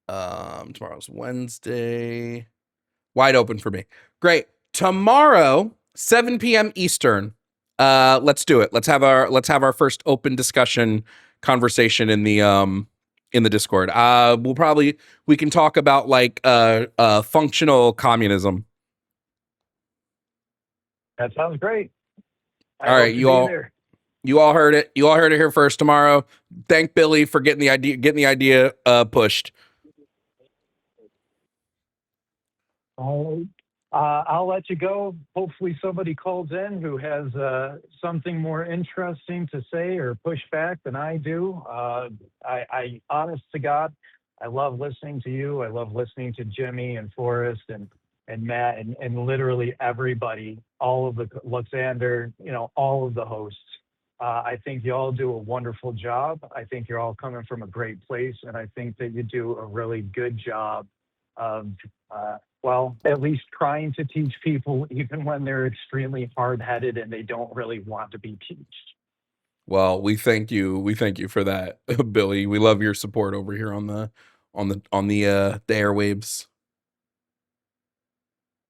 Tomorrow's Wednesday. Wide open for me. Great. Tomorrow, 7 p.m. Eastern. Let's do it. Let's have our first open discussion conversation in the Discord. We can talk about like functional communism. That sounds great. All right, you all heard it. You all heard it here first tomorrow. Thank Billy for getting the idea pushed. I'll let you go. Hopefully somebody calls in who has something more interesting to say or push back than I do. I honest to God, I love listening to you. I love listening to Jimmy and Forrest and Matt and literally everybody, all of the Luxander, all of the hosts. I think you all do a wonderful job. I think you're all coming from a great place, and I think that you do a really good job of, at least trying to teach people, even when they're extremely hard-headed and they don't really want to be taught. Well, we thank you. We thank you for that, Billy. We love your support over here on the airwaves.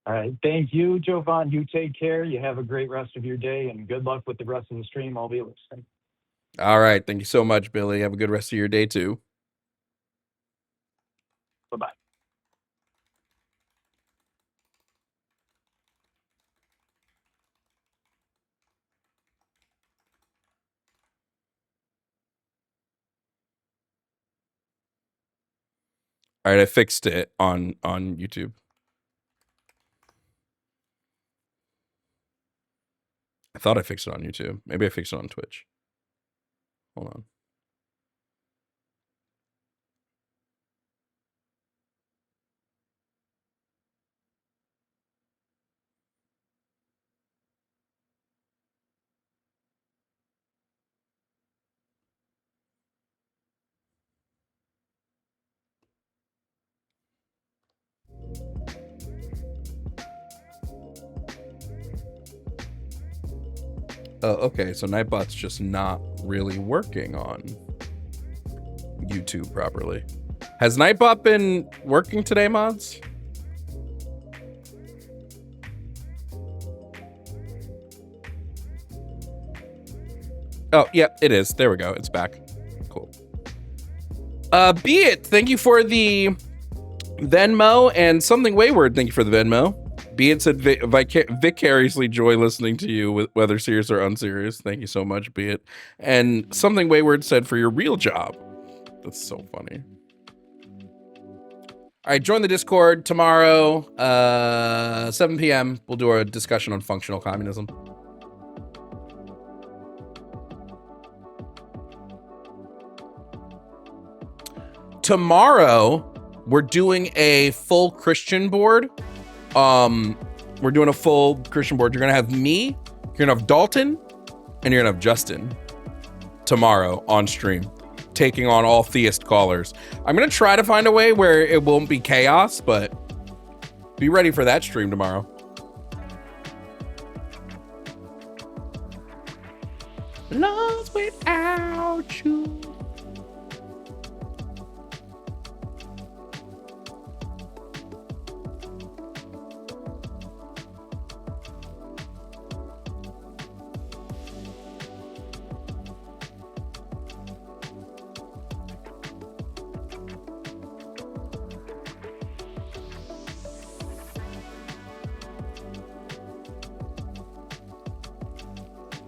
All right. Thank you, Jovan. You take care. You have a great rest of your day, and good luck with the rest of the stream. I'll be listening. All right. Thank you so much, Billy. Have a good rest of your day, too. Bye-bye. All right. I fixed it on YouTube. I thought I fixed it on YouTube. Maybe I fixed it on Twitch. Hold on. Oh, okay. So Nightbot's just not really working on YouTube properly. Has Nightbot been working today, mods? Oh, yeah, it is. There we go. It's back. Cool. Be it. Thank you for the Venmo, and Something Wayward. Thank you for the Venmo. Be it said vicariously joy listening to you, whether serious or unserious. Thank you so much, Be it. And Something Wayward said for your real job. That's so funny. All right, join the Discord tomorrow, 7 p.m. We'll do a discussion on functional communism. Tomorrow, we're doing a full Christian board. We're doing a full Christian board. You're gonna have me, you're gonna have Dalton, and you're gonna have Justin tomorrow on stream, taking on all theist callers. I'm gonna try to find a way where it won't be chaos, but be ready for that stream tomorrow. Lost without you.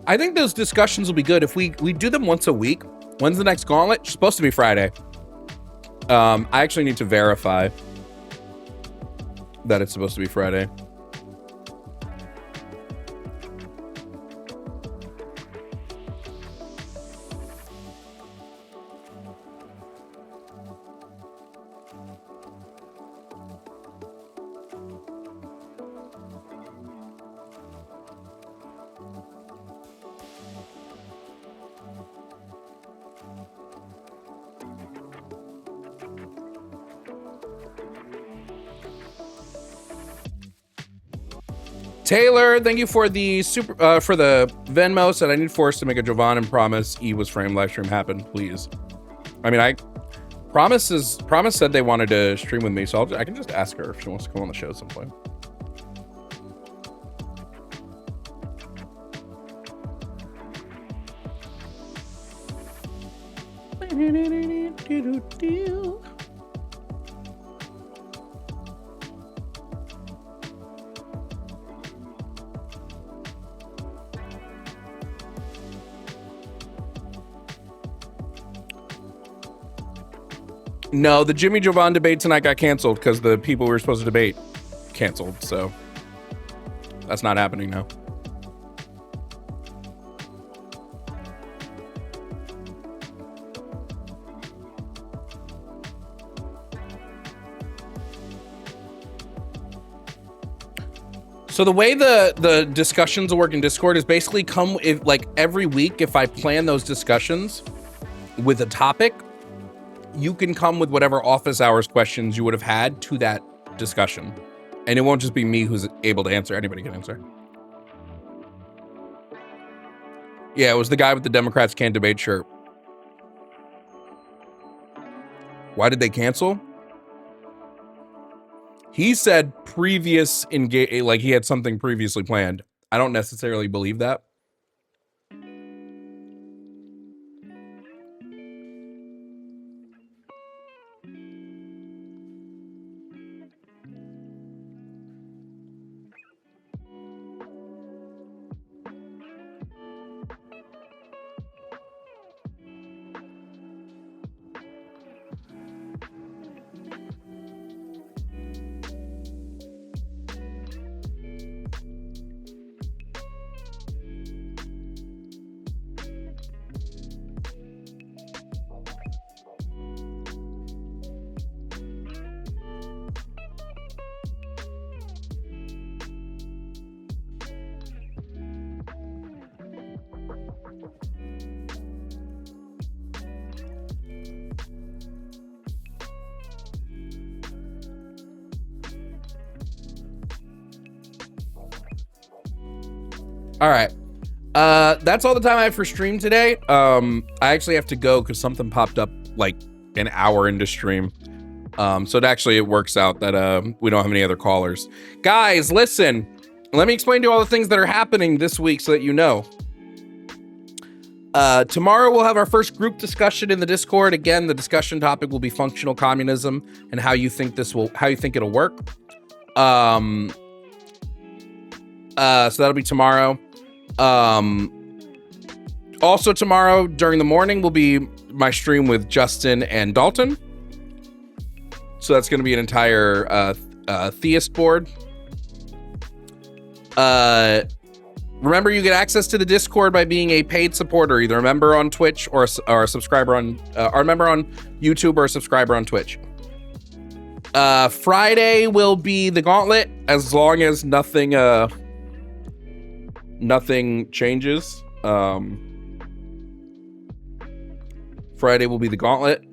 I think those discussions will be good if we do them once a week. When's the next gauntlet? It's supposed to be Friday. I actually need to verify that it's supposed to be Friday. Taylor, thank you for the for the Venmo. Said I need Forrest to make a Jovan and promise E was framed live stream happen, please. I mean, Promise said they wanted to stream with me, so I can just ask her if she wants to come on the show at some point. No, the Jimmy Jovan debate tonight got canceled because the people we were supposed to debate canceled. So that's not happening now. So the way the discussions will work in Discord is basically like every week, if I plan those discussions with a topic, you can come with whatever office hours questions you would have had to that discussion. And it won't just be me who's able to answer. Anybody can answer. Yeah, it was the guy with the Democrats can't debate shirt. Why did they cancel? He said previous engage, like he had something previously planned. I don't necessarily believe that. All right. That's all the time I have for stream today. I actually have to go because something popped up like an hour into stream. So it works out that we don't have any other callers. Guys, listen. Let me explain to you all the things that are happening this week so that you know. Tomorrow we'll have our first group discussion in the Discord. Again, the discussion topic will be functional communism and how you think it'll work. So that'll be tomorrow. Also tomorrow during the morning will be my stream with Justin and Dalton. So that's going to be an entire theist board. Remember, you get access to the Discord by being a paid supporter, either a member on Twitch or a subscriber on, or a member on YouTube or a subscriber on Twitch. Friday will be the Gauntlet, as long as nothing changes. Friday will be the Gauntlet.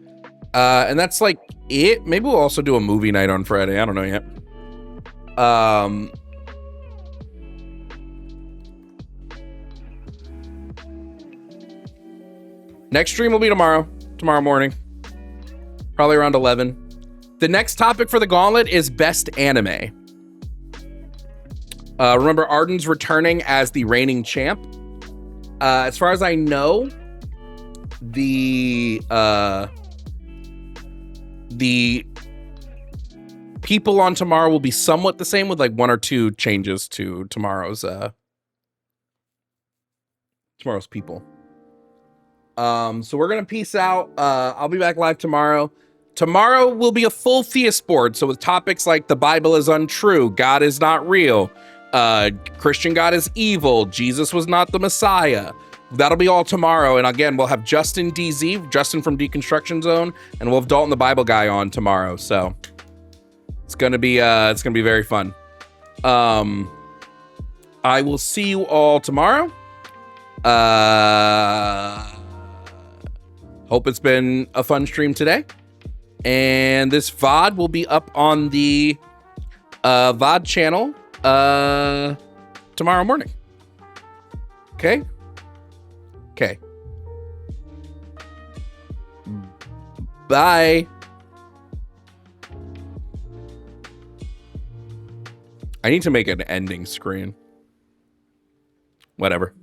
And that's like it. Maybe we'll also do a movie night on Friday. I don't know yet. Next stream will be tomorrow morning, probably around 11. The next topic for the Gauntlet is best anime. Remember, Arden's returning as the reigning champ. As far as I know, the people on tomorrow will be somewhat the same, with like one or two changes to tomorrow's people. So we're gonna peace out. I'll be back live tomorrow. Tomorrow will be a full theist board, so with topics like the Bible is untrue, God is not real, Christian God is evil, Jesus was not the Messiah. That'll be all tomorrow. And again, we'll have Justin DZ, Justin from Deconstruction Zone, and we'll have Dalton the Bible guy on tomorrow. So it's gonna be very fun. I will see you all tomorrow. Hope it's been a fun stream today. And this VOD will be up on the VOD channel tomorrow morning. Okay? Okay. Bye. I need to make an ending screen. Whatever.